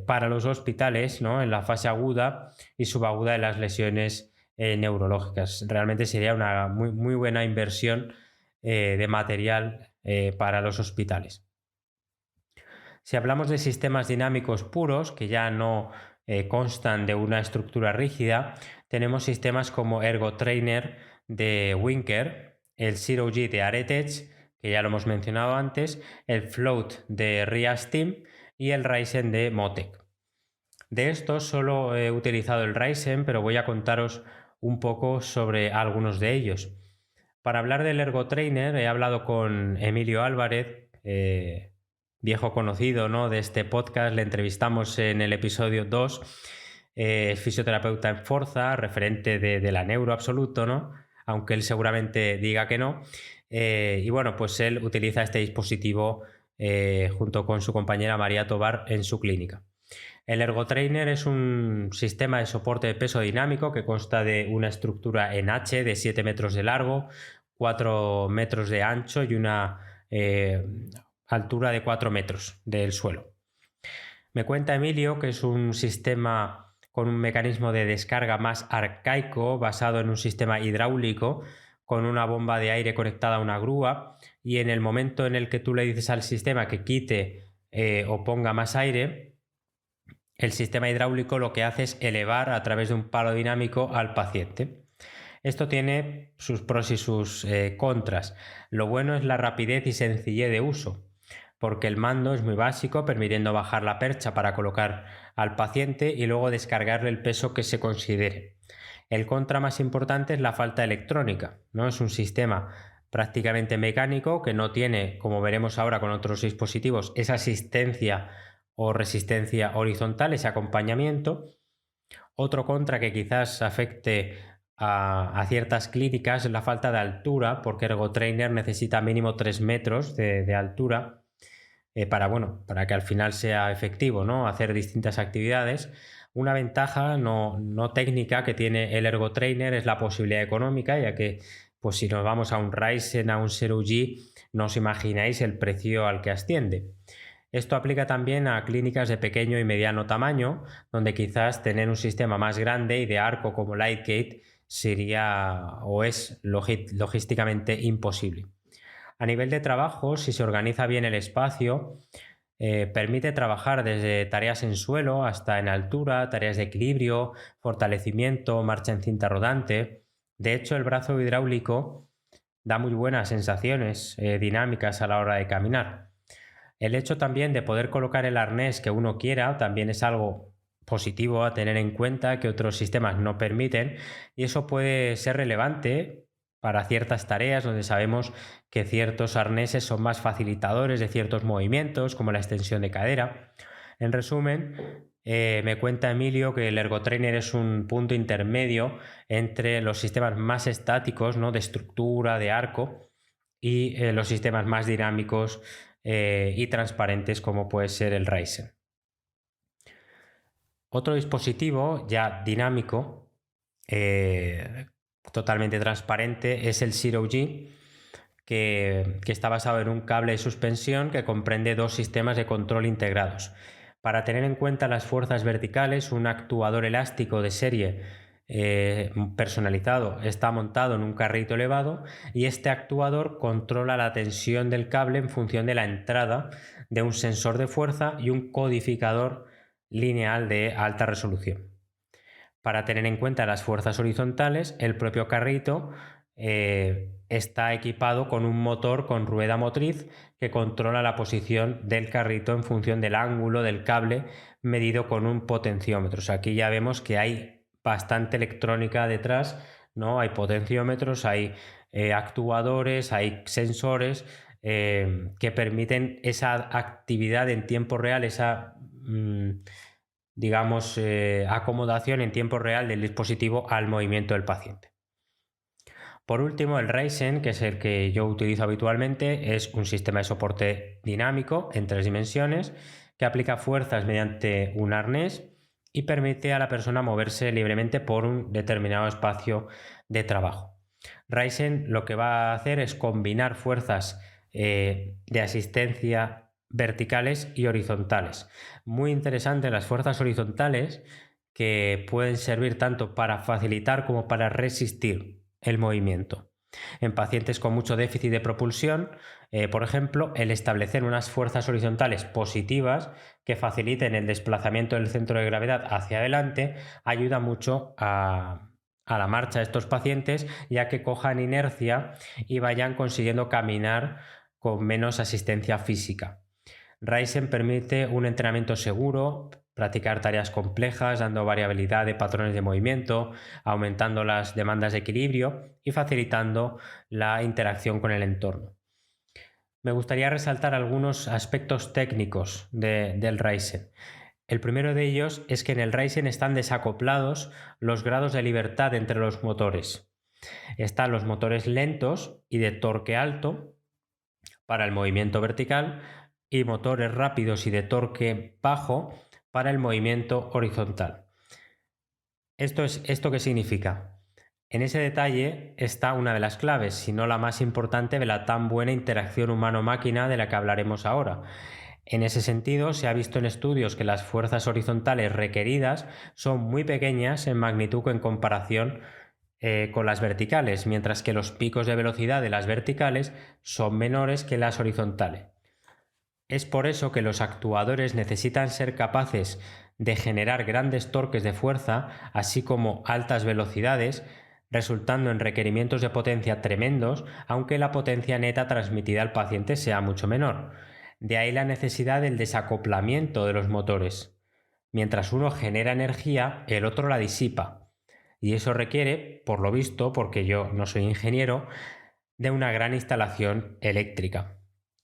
S1: para los hospitales, ¿no? En la fase aguda y subaguda de las lesiones neurológicas. Realmente sería una muy buena inversión de material para los hospitales. Si hablamos de sistemas dinámicos puros, que ya no constan de una estructura rígida, tenemos sistemas como Ergotrainer de Winker, el Zero G de Aretech, que ya lo hemos mencionado antes, el Float de RIASteam y el Ryzen de Motec. De estos solo he utilizado el Ryzen, pero voy a contaros un poco sobre algunos de ellos. Para hablar del Ergotrainer he hablado con Emilio Álvarez, viejo conocido, ¿no?, de este podcast. Le entrevistamos en el episodio 2, fisioterapeuta en Forza, referente de la neuro absoluto, ¿no?, aunque él seguramente diga que no. Y bueno, pues él utiliza este dispositivo junto con su compañera María Tobar en su clínica. El Ergotrainer es un sistema de soporte de peso dinámico que consta de una estructura en H de 7 metros de largo, 4 metros de ancho y una altura de 4 metros del suelo. Me cuenta Emilio que es un sistema con un mecanismo de descarga más arcaico, basado en un sistema hidráulico con una bomba de aire conectada a una grúa, y en el momento en el que tú le dices al sistema que quite o ponga más aire, el sistema hidráulico lo que hace es elevar a través de un palo dinámico al paciente. Esto tiene sus pros y sus contras. Lo bueno es la rapidez y sencillez de uso, porque el mando es muy básico, permitiendo bajar la percha para colocar al paciente y luego descargarle el peso que se considere. El contra más importante es la falta electrónica, ¿no? Es un sistema prácticamente mecánico que no tiene, como veremos ahora con otros dispositivos, esa asistencia o resistencia horizontal, ese acompañamiento. Otro contra que quizás afecte a ciertas clínicas es la falta de altura, porque Ergotrainer necesita mínimo 3 metros de altura para que al final sea efectivo, ¿no? Hacer distintas actividades. Una ventaja no técnica que tiene el Ergotrainer es la posibilidad económica, ya que pues, si nos vamos a un Ryzen, a un Zero G, no os imagináis el precio al que asciende. Esto aplica también a clínicas de pequeño y mediano tamaño, donde quizás tener un sistema más grande y de arco como Lightgate sería o es logísticamente imposible. A nivel de trabajo, si se organiza bien el espacio, permite trabajar desde tareas en suelo hasta en altura, tareas de equilibrio, fortalecimiento, marcha en cinta rodante. De hecho, el brazo hidráulico da muy buenas sensaciones dinámicas a la hora de caminar. El hecho también de poder colocar el arnés que uno quiera también es algo positivo a tener en cuenta que otros sistemas no permiten, y eso puede ser relevante para ciertas tareas donde sabemos que ciertos arneses son más facilitadores de ciertos movimientos, como la extensión de cadera. En resumen, me cuenta Emilio que el Ergotrainer es un punto intermedio entre los sistemas más estáticos, ¿no? De estructura, de arco, y los sistemas más dinámicos y transparentes como puede ser el Ryzen. Otro dispositivo ya dinámico, totalmente transparente, es el Zero G, que está basado en un cable de suspensión que comprende dos sistemas de control integrados. Para tener en cuenta las fuerzas verticales, un actuador elástico de serie personalizado está montado en un carrito elevado, y este actuador controla la tensión del cable en función de la entrada de un sensor de fuerza y un codificador lineal de alta resolución. Para tener en cuenta las fuerzas horizontales, el propio carrito está equipado con un motor con rueda motriz que controla la posición del carrito en función del ángulo del cable medido con un potenciómetro. O sea, aquí ya vemos que hay bastante electrónica detrás, ¿no? Hay potenciómetros, hay actuadores, hay sensores que permiten esa actividad en tiempo real, esa digamos acomodación en tiempo real del dispositivo al movimiento del paciente. Por último, el Ryzen, que es el que yo utilizo habitualmente, es un sistema de soporte dinámico en 3 dimensiones que aplica fuerzas mediante un arnés y permite a la persona moverse libremente por un determinado espacio de trabajo. Ryzen lo que va a hacer es combinar fuerzas de asistencia verticales y horizontales. Muy interesante las fuerzas horizontales, que pueden servir tanto para facilitar como para resistir el movimiento. En pacientes con mucho déficit de propulsión, por ejemplo, el establecer unas fuerzas horizontales positivas que faciliten el desplazamiento del centro de gravedad hacia adelante ayuda mucho a la marcha de estos pacientes, ya que cojan inercia y vayan consiguiendo caminar con menos asistencia física. Ryzen permite un entrenamiento seguro, practicar tareas complejas, dando variabilidad de patrones de movimiento, aumentando las demandas de equilibrio y facilitando la interacción con el entorno. Me gustaría resaltar algunos aspectos técnicos del Ryzen. El primero de ellos es que en el Ryzen están desacoplados los grados de libertad entre los motores. Están los motores lentos y de torque alto para el movimiento vertical, y motores rápidos y de torque bajo para el movimiento horizontal. ¿Esto qué significa? En ese detalle está una de las claves, si no la más importante, de la tan buena interacción humano-máquina de la que hablaremos ahora. En ese sentido, se ha visto en estudios que las fuerzas horizontales requeridas son muy pequeñas en magnitud en comparación con las verticales, mientras que los picos de velocidad de las verticales son menores que las horizontales. Es por eso que los actuadores necesitan ser capaces de generar grandes torques de fuerza, así como altas velocidades, resultando en requerimientos de potencia tremendos, aunque la potencia neta transmitida al paciente sea mucho menor. De ahí la necesidad del desacoplamiento de los motores. Mientras uno genera energía, el otro la disipa. Y eso requiere, por lo visto, porque yo no soy ingeniero, de una gran instalación eléctrica.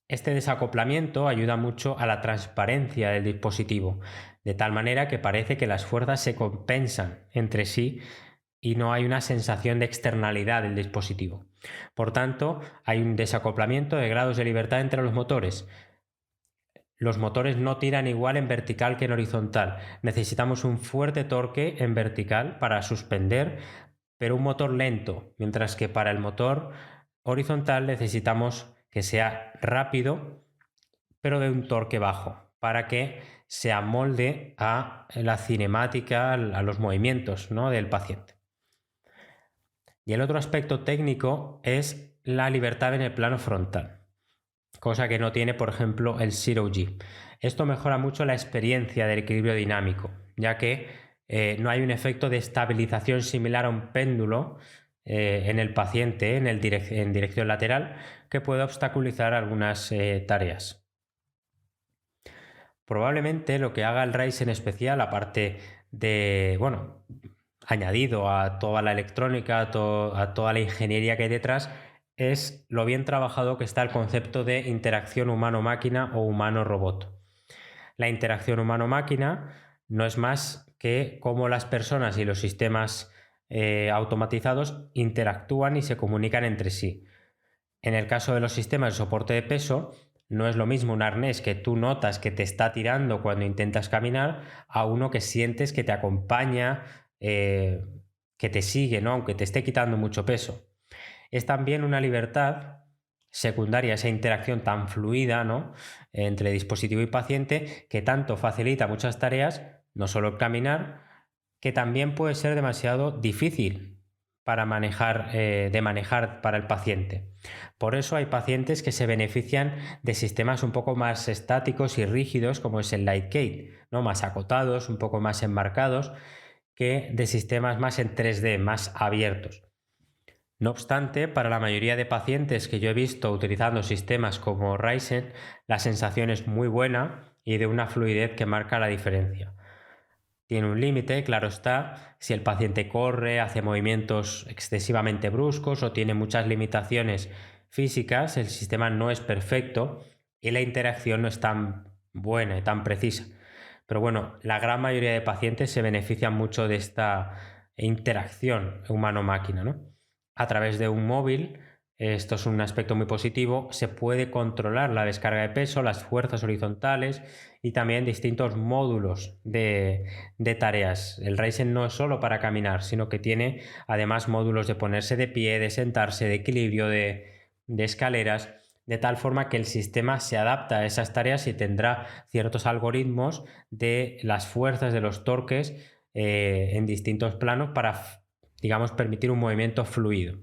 S1: Este desacoplamiento ayuda mucho a la transparencia del dispositivo, de tal manera que parece que las fuerzas se compensan entre sí y no hay una sensación de externalidad del dispositivo. Por tanto, hay un desacoplamiento de grados de libertad entre los motores. Los motores no tiran igual en vertical que en horizontal. Necesitamos un fuerte torque en vertical para suspender, pero un motor lento, mientras que para el motor horizontal necesitamos que sea rápido, pero de un torque bajo, para que se amolde a la cinemática, a los movimientos, ¿no?, del paciente. Y el otro aspecto técnico es la libertad en el plano frontal, cosa que no tiene, por ejemplo, el Zero G. Esto mejora mucho la experiencia del equilibrio dinámico, ya que no hay un efecto de estabilización similar a un péndulo en el paciente en dirección lateral, que puede obstaculizar algunas tareas. Probablemente lo que haga el Ryzen especial, aparte de, bueno, añadido a toda la electrónica, a toda la ingeniería que hay detrás, es lo bien trabajado que está el concepto de interacción humano-máquina o humano-robot. La interacción humano-máquina no es más que cómo las personas y los sistemas automatizados interactúan y se comunican entre sí. En el caso de los sistemas de soporte de peso, no es lo mismo un arnés que tú notas que te está tirando cuando intentas caminar a uno que sientes que te acompaña, que te sigue, ¿no?, aunque te esté quitando mucho peso. Es también una libertad secundaria, esa interacción tan fluida, ¿no?, entre dispositivo y paciente, que tanto facilita muchas tareas, no solo el caminar, que también puede ser demasiado difícil para manejar para el paciente. Por eso hay pacientes que se benefician de sistemas un poco más estáticos y rígidos, como es el Lightgate, ¿no?, más acotados, un poco más enmarcados, que de sistemas más en 3D, más abiertos. No obstante, para la mayoría de pacientes que yo he visto utilizando sistemas como Ryzen, la sensación es muy buena y de una fluidez que marca la diferencia. Tiene un límite, claro está, si el paciente corre, hace movimientos excesivamente bruscos o tiene muchas limitaciones físicas, el sistema no es perfecto y la interacción no es tan buena y tan precisa. Pero bueno, la gran mayoría de pacientes se benefician mucho de esta interacción humano-máquina, ¿no? A través de un móvil, esto es un aspecto muy positivo, se puede controlar la descarga de peso, las fuerzas horizontales y también distintos módulos de tareas. El Ryzen no es solo para caminar, sino que tiene además módulos de ponerse de pie, de sentarse, de equilibrio, de escaleras, de tal forma que el sistema se adapta a esas tareas y tendrá ciertos algoritmos de las fuerzas, de los torques en distintos planos para, digamos, permitir un movimiento fluido.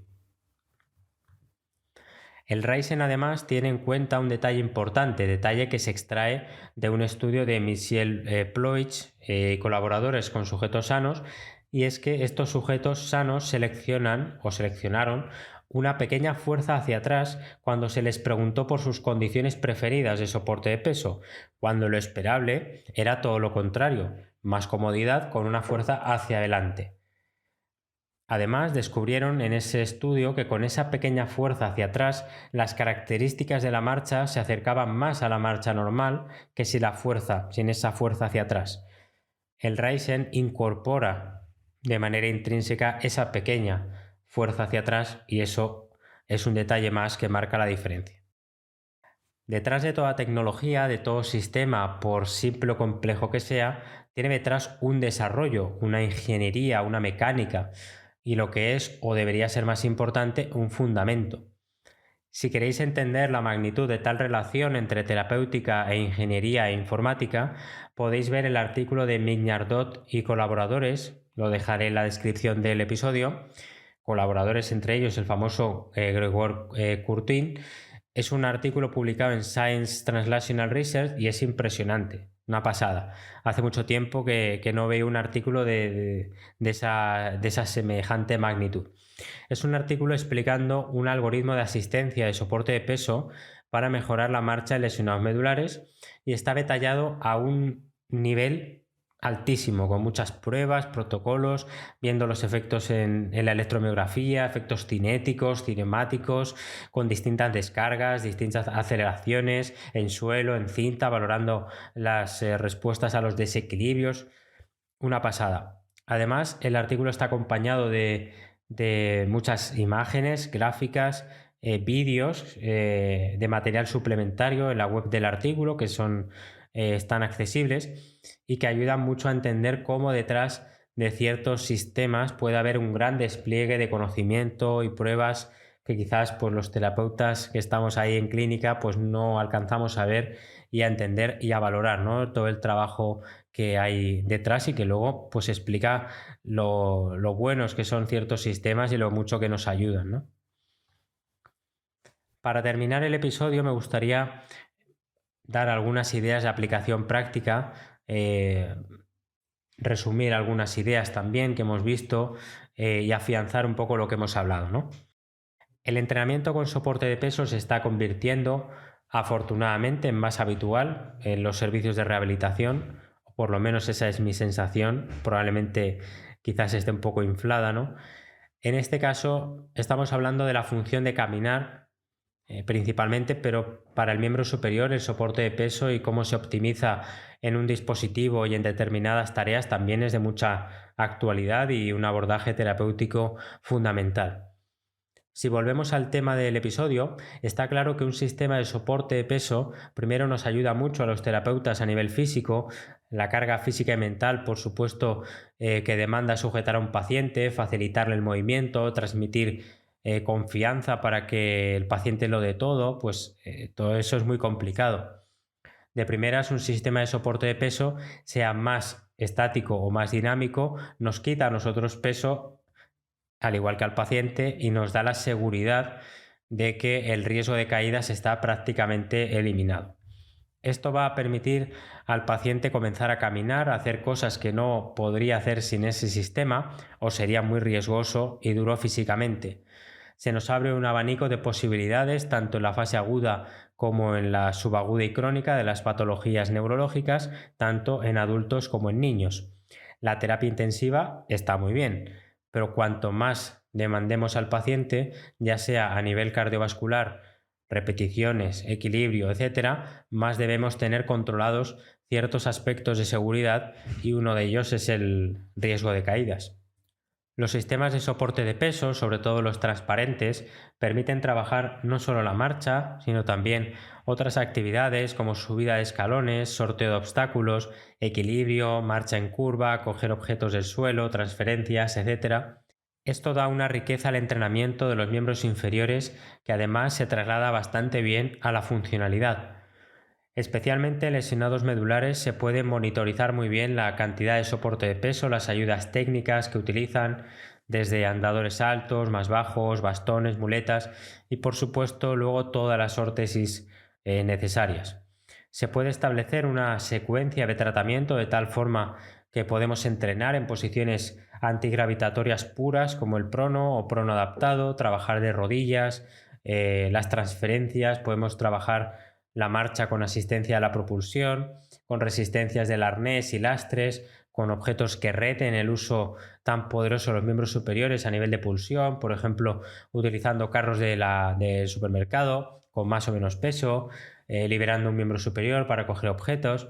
S1: El Ryzen además tiene en cuenta un detalle importante, detalle que se extrae de un estudio de Michel Ploich y colaboradores con sujetos sanos, y es que estos sujetos sanos seleccionaron una pequeña fuerza hacia atrás cuando se les preguntó por sus condiciones preferidas de soporte de peso, cuando lo esperable era todo lo contrario, más comodidad con una fuerza hacia adelante. Además, descubrieron en ese estudio que con esa pequeña fuerza hacia atrás, las características de la marcha se acercaban más a la marcha normal que sin esa fuerza hacia atrás. El Ryzen incorpora de manera intrínseca esa pequeña fuerza hacia atrás y eso es un detalle más que marca la diferencia. Detrás de toda tecnología, de todo sistema, por simple o complejo que sea, tiene detrás un desarrollo, una ingeniería, una mecánica y lo que es o debería ser más importante, un fundamento. Si queréis entender la magnitud de tal relación entre terapéutica e ingeniería e informática, podéis ver el artículo de Mignardot y colaboradores, lo dejaré en la descripción del episodio, colaboradores entre ellos el famoso Gregor Curtin. Es un artículo publicado en Science Translational Research y es impresionante, una pasada. Hace mucho tiempo que no veo un artículo de esa semejante magnitud. Es un artículo explicando un algoritmo de asistencia de soporte de peso para mejorar la marcha de lesionados medulares y está detallado a un nivel altísimo, con muchas pruebas, protocolos, viendo los efectos en la electromiografía, efectos cinéticos, cinemáticos, con distintas descargas, distintas aceleraciones en suelo, en cinta, valorando las respuestas a los desequilibrios. Una pasada. Además, el artículo está acompañado de muchas imágenes, gráficas, vídeos de material suplementario en la web del artículo están accesibles y que ayudan mucho a entender cómo detrás de ciertos sistemas puede haber un gran despliegue de conocimiento y pruebas que quizás pues, los terapeutas que estamos ahí en clínica pues no alcanzamos a ver y a entender y a valorar, ¿no? Todo el trabajo que hay detrás y que luego pues explica lo buenos que son ciertos sistemas y lo mucho que nos ayudan, ¿no? Para terminar el episodio me gustaría dar algunas ideas de aplicación práctica, resumir algunas ideas también que hemos visto y afianzar un poco lo que hemos hablado, ¿no? El entrenamiento con soporte de peso se está convirtiendo afortunadamente en más habitual en los servicios de rehabilitación, o por lo menos esa es mi sensación, probablemente quizás esté un poco inflada, ¿no? En este caso estamos hablando de la función de caminar principalmente, pero para el miembro superior el soporte de peso y cómo se optimiza en un dispositivo y en determinadas tareas también es de mucha actualidad y un abordaje terapéutico fundamental. Si volvemos al tema del episodio, está claro que un sistema de soporte de peso primero nos ayuda mucho a los terapeutas a nivel físico, la carga física y mental, por supuesto, que demanda sujetar a un paciente, facilitarle el movimiento, transmitir confianza para que el paciente lo dé todo, pues todo eso es muy complicado. De primeras, un sistema de soporte de peso, sea más estático o más dinámico, nos quita a nosotros peso al igual que al paciente, y nos da la seguridad de que el riesgo de caídas está prácticamente eliminado. Esto va a permitir al paciente comenzar a caminar, a hacer cosas que no podría hacer sin ese sistema o sería muy riesgoso y duro físicamente. Se nos abre un abanico de posibilidades tanto en la fase aguda como en la subaguda y crónica de las patologías neurológicas, tanto en adultos como en niños. La terapia intensiva está muy bien, pero cuanto más demandemos al paciente, ya sea a nivel cardiovascular, repeticiones, equilibrio, etcétera, más debemos tener controlados ciertos aspectos de seguridad y uno de ellos es el riesgo de caídas. Los sistemas de soporte de peso, sobre todo los transparentes, permiten trabajar no solo la marcha, sino también otras actividades como subida de escalones, sorteo de obstáculos, equilibrio, marcha en curva, coger objetos del suelo, transferencias, etc. Esto da una riqueza al entrenamiento de los miembros inferiores que además se traslada bastante bien a la funcionalidad. Especialmente en lesionados medulares se puede monitorizar muy bien la cantidad de soporte de peso, las ayudas técnicas que utilizan, desde andadores altos, más bajos, bastones, muletas y por supuesto luego todas las órtesis necesarias. Se puede establecer una secuencia de tratamiento de tal forma que podemos entrenar en posiciones antigravitatorias puras como el prono o prono adaptado, trabajar de rodillas, las transferencias, podemos trabajar la marcha con asistencia a la propulsión, con resistencias del arnés y lastres, con objetos que reten el uso tan poderoso de los miembros superiores a nivel de pulsión, por ejemplo, utilizando carros del supermercado con más o menos peso, liberando un miembro superior para coger objetos.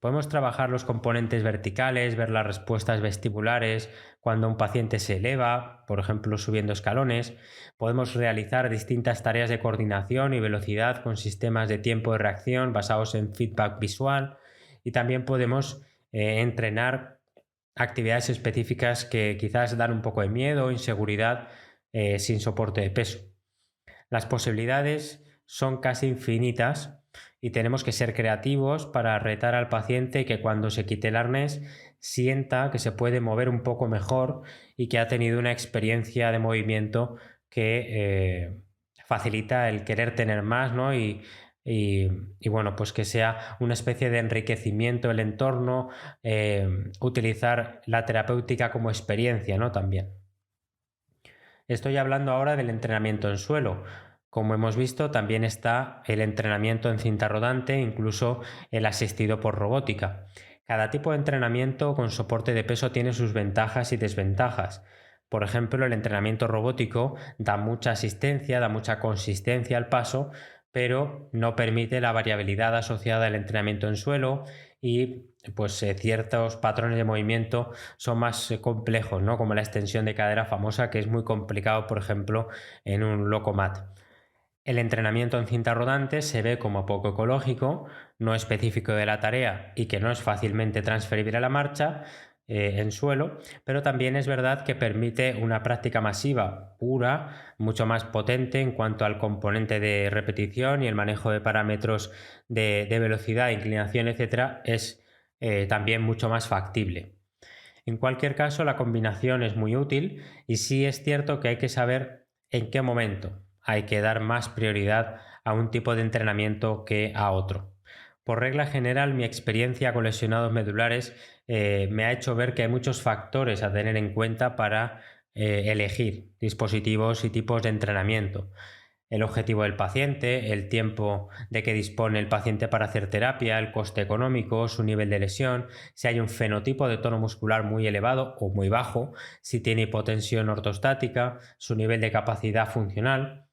S1: Podemos trabajar los componentes verticales, ver las respuestas vestibulares cuando un paciente se eleva, por ejemplo subiendo escalones. Podemos realizar distintas tareas de coordinación y velocidad con sistemas de tiempo de reacción basados en feedback visual y también podemos entrenar actividades específicas que quizás dan un poco de miedo o inseguridad sin soporte de peso. Las posibilidades son casi infinitas y tenemos que ser creativos para retar al paciente que cuando se quite el arnés sienta que se puede mover un poco mejor y que ha tenido una experiencia de movimiento que facilita el querer tener más, ¿no? Y bueno, pues que sea una especie de enriquecimiento del entorno, utilizar la terapéutica como experiencia, ¿no? También. Estoy hablando ahora del entrenamiento en suelo. Como hemos visto, también está el entrenamiento en cinta rodante, incluso el asistido por robótica. Cada tipo de entrenamiento con soporte de peso tiene sus ventajas y desventajas. Por ejemplo, el entrenamiento robótico da mucha asistencia, da mucha consistencia al paso, pero no permite la variabilidad asociada al entrenamiento en suelo y pues ciertos patrones de movimiento son más complejos, ¿no? Como la extensión de cadera famosa, que es muy complicado, por ejemplo, en un Locomat. El entrenamiento en cinta rodante se ve como poco ecológico, no específico de la tarea y que no es fácilmente transferible a la marcha en suelo, pero también es verdad que permite una práctica masiva, pura, mucho más potente en cuanto al componente de repetición y el manejo de parámetros de velocidad, inclinación, etcétera, es también mucho más factible. En cualquier caso, la combinación es muy útil y sí es cierto que hay que saber en qué momento hay que dar más prioridad a un tipo de entrenamiento que a otro. Por regla general, mi experiencia con lesionados medulares me ha hecho ver que hay muchos factores a tener en cuenta para elegir dispositivos y tipos de entrenamiento. El objetivo del paciente, el tiempo de que dispone el paciente para hacer terapia, el coste económico, su nivel de lesión, si hay un fenotipo de tono muscular muy elevado o muy bajo, si tiene hipotensión ortostática, su nivel de capacidad funcional.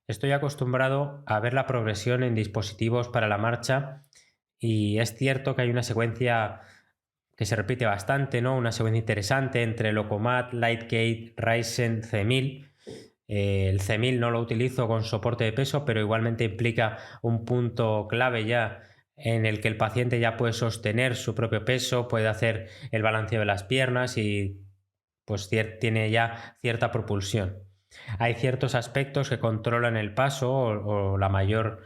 S1: Estoy acostumbrado a ver la progresión en dispositivos para la marcha y es cierto que hay una secuencia que se repite bastante, ¿no? Una secuencia interesante entre Locomat, Lightgate, Ryzen, C1000. El C1000 no lo utilizo con soporte de peso, pero igualmente implica un punto clave ya en el que el paciente ya puede sostener su propio peso, puede hacer el balanceo de las piernas y pues tiene ya cierta propulsión. Hay ciertos aspectos que controlan el paso o la mayor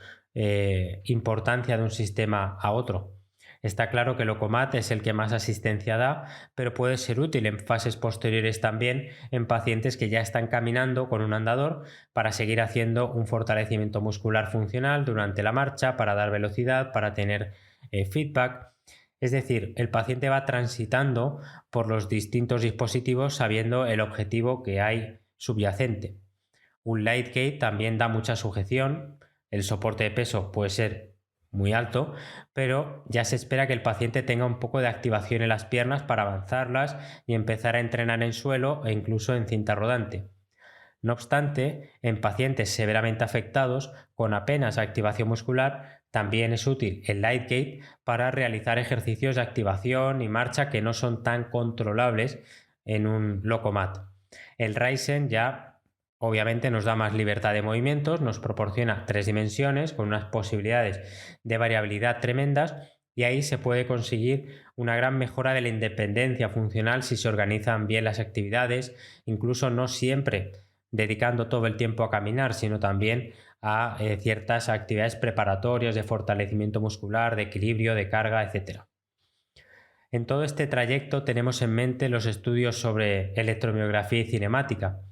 S1: importancia de un sistema a otro. Está claro que el Locomat es el que más asistencia da, pero puede ser útil en fases posteriores también en pacientes que ya están caminando con un andador para seguir haciendo un fortalecimiento muscular funcional durante la marcha, para dar velocidad, para tener feedback. Es decir, el paciente va transitando por los distintos dispositivos sabiendo el objetivo que hay subyacente. Un Lightgate también da mucha sujeción, el soporte de peso puede ser muy alto, pero ya se espera que el paciente tenga un poco de activación en las piernas para avanzarlas y empezar a entrenar en suelo e incluso en cinta rodante. No obstante, en pacientes severamente afectados con apenas activación muscular, también es útil el Lightgate para realizar ejercicios de activación y marcha que no son tan controlables en un Locomat. El Ryzen ya obviamente nos da más libertad de movimientos, nos proporciona 3 dimensiones con unas posibilidades de variabilidad tremendas y ahí se puede conseguir una gran mejora de la independencia funcional si se organizan bien las actividades, incluso no siempre dedicando todo el tiempo a caminar, sino también a ciertas actividades preparatorias de fortalecimiento muscular, de equilibrio, de carga, etc. En todo este trayecto tenemos en mente los estudios sobre electromiografía y cinemática.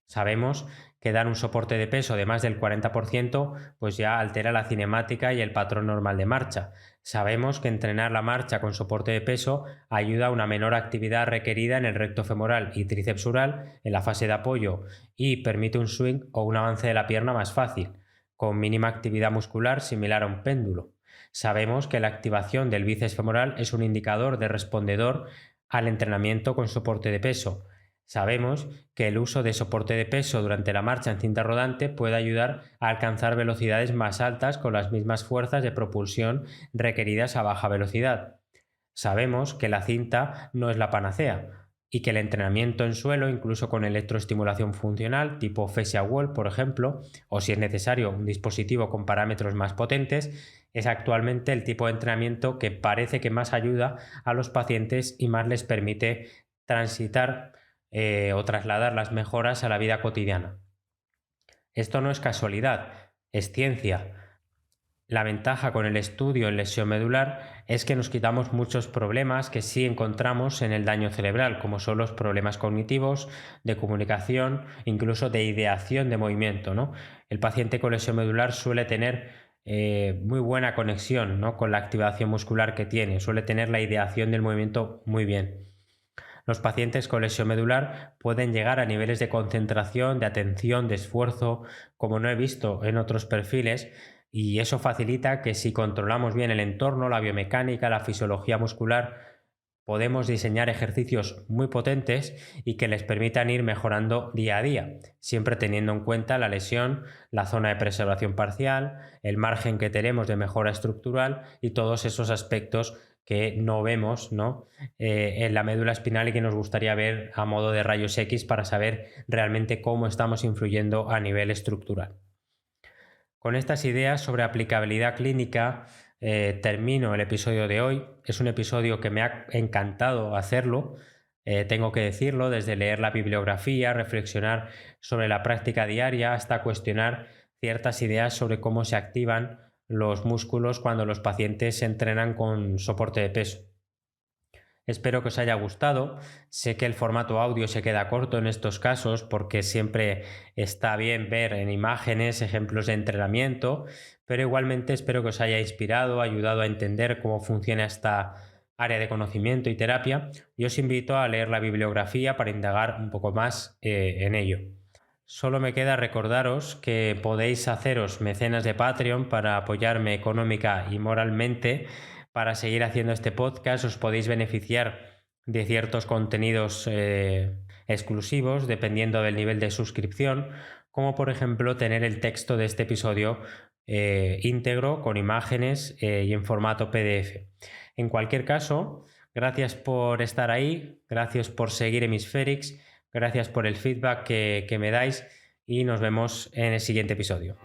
S1: Sabemos que dar un soporte de peso de más del 40% pues ya altera la cinemática y el patrón normal de marcha. Sabemos que entrenar la marcha con soporte de peso ayuda a una menor actividad requerida en el recto femoral y trícepsural en la fase de apoyo y permite un swing o un avance de la pierna más fácil, con mínima actividad muscular similar a un péndulo. Sabemos que la activación del bíceps femoral es un indicador de respondedor al entrenamiento con soporte de peso. Sabemos que el uso de soporte de peso durante la marcha en cinta rodante puede ayudar a alcanzar velocidades más altas con las mismas fuerzas de propulsión requeridas a baja velocidad. Sabemos que la cinta no es la panacea y que el entrenamiento en suelo, incluso con electroestimulación funcional tipo Fascia Wall, por ejemplo, o si es necesario un dispositivo con parámetros más potentes, es actualmente el tipo de entrenamiento que parece que más ayuda a los pacientes y más les permite transitar o trasladar las mejoras a la vida cotidiana. Esto no es casualidad, es ciencia. La ventaja con el estudio en lesión medular es que nos quitamos muchos problemas que sí encontramos en el daño cerebral, como son los problemas cognitivos, de comunicación, incluso de ideación de movimiento, ¿no? El paciente con lesión medular suele tener muy buena conexión, ¿no?, con la activación muscular que tiene, suele tener la ideación del movimiento muy bien. Los pacientes con lesión medular pueden llegar a niveles de concentración, de atención, de esfuerzo, como no he visto en otros perfiles, y eso facilita que si controlamos bien el entorno, la biomecánica, la fisiología muscular, podemos diseñar ejercicios muy potentes y que les permitan ir mejorando día a día, siempre teniendo en cuenta la lesión, la zona de preservación parcial, el margen que tenemos de mejora estructural y todos esos aspectos que no vemos, ¿no? En la médula espinal y que nos gustaría ver a modo de rayos X para saber realmente cómo estamos influyendo a nivel estructural. Con estas ideas sobre aplicabilidad clínica termino el episodio de hoy. Es un episodio que me ha encantado hacerlo. Tengo que decirlo, desde leer la bibliografía, reflexionar sobre la práctica diaria, hasta cuestionar ciertas ideas sobre cómo se activan los músculos cuando los pacientes se entrenan con soporte de peso. Espero que os haya gustado. Sé que el formato audio se queda corto en estos casos porque siempre está bien ver en imágenes ejemplos de entrenamiento, pero igualmente espero que os haya inspirado, ayudado a entender cómo funciona esta área de conocimiento y terapia, y os invito a leer la bibliografía para indagar un poco más en ello. Solo me queda recordaros que podéis haceros mecenas de Patreon para apoyarme económica y moralmente para seguir haciendo este podcast. Os podéis beneficiar de ciertos contenidos exclusivos dependiendo del nivel de suscripción, como por ejemplo tener el texto de este episodio íntegro con imágenes y en formato PDF. En cualquier caso, gracias por estar ahí, gracias por seguir Hemispherics. Gracias por el feedback que me dais y nos vemos en el siguiente episodio.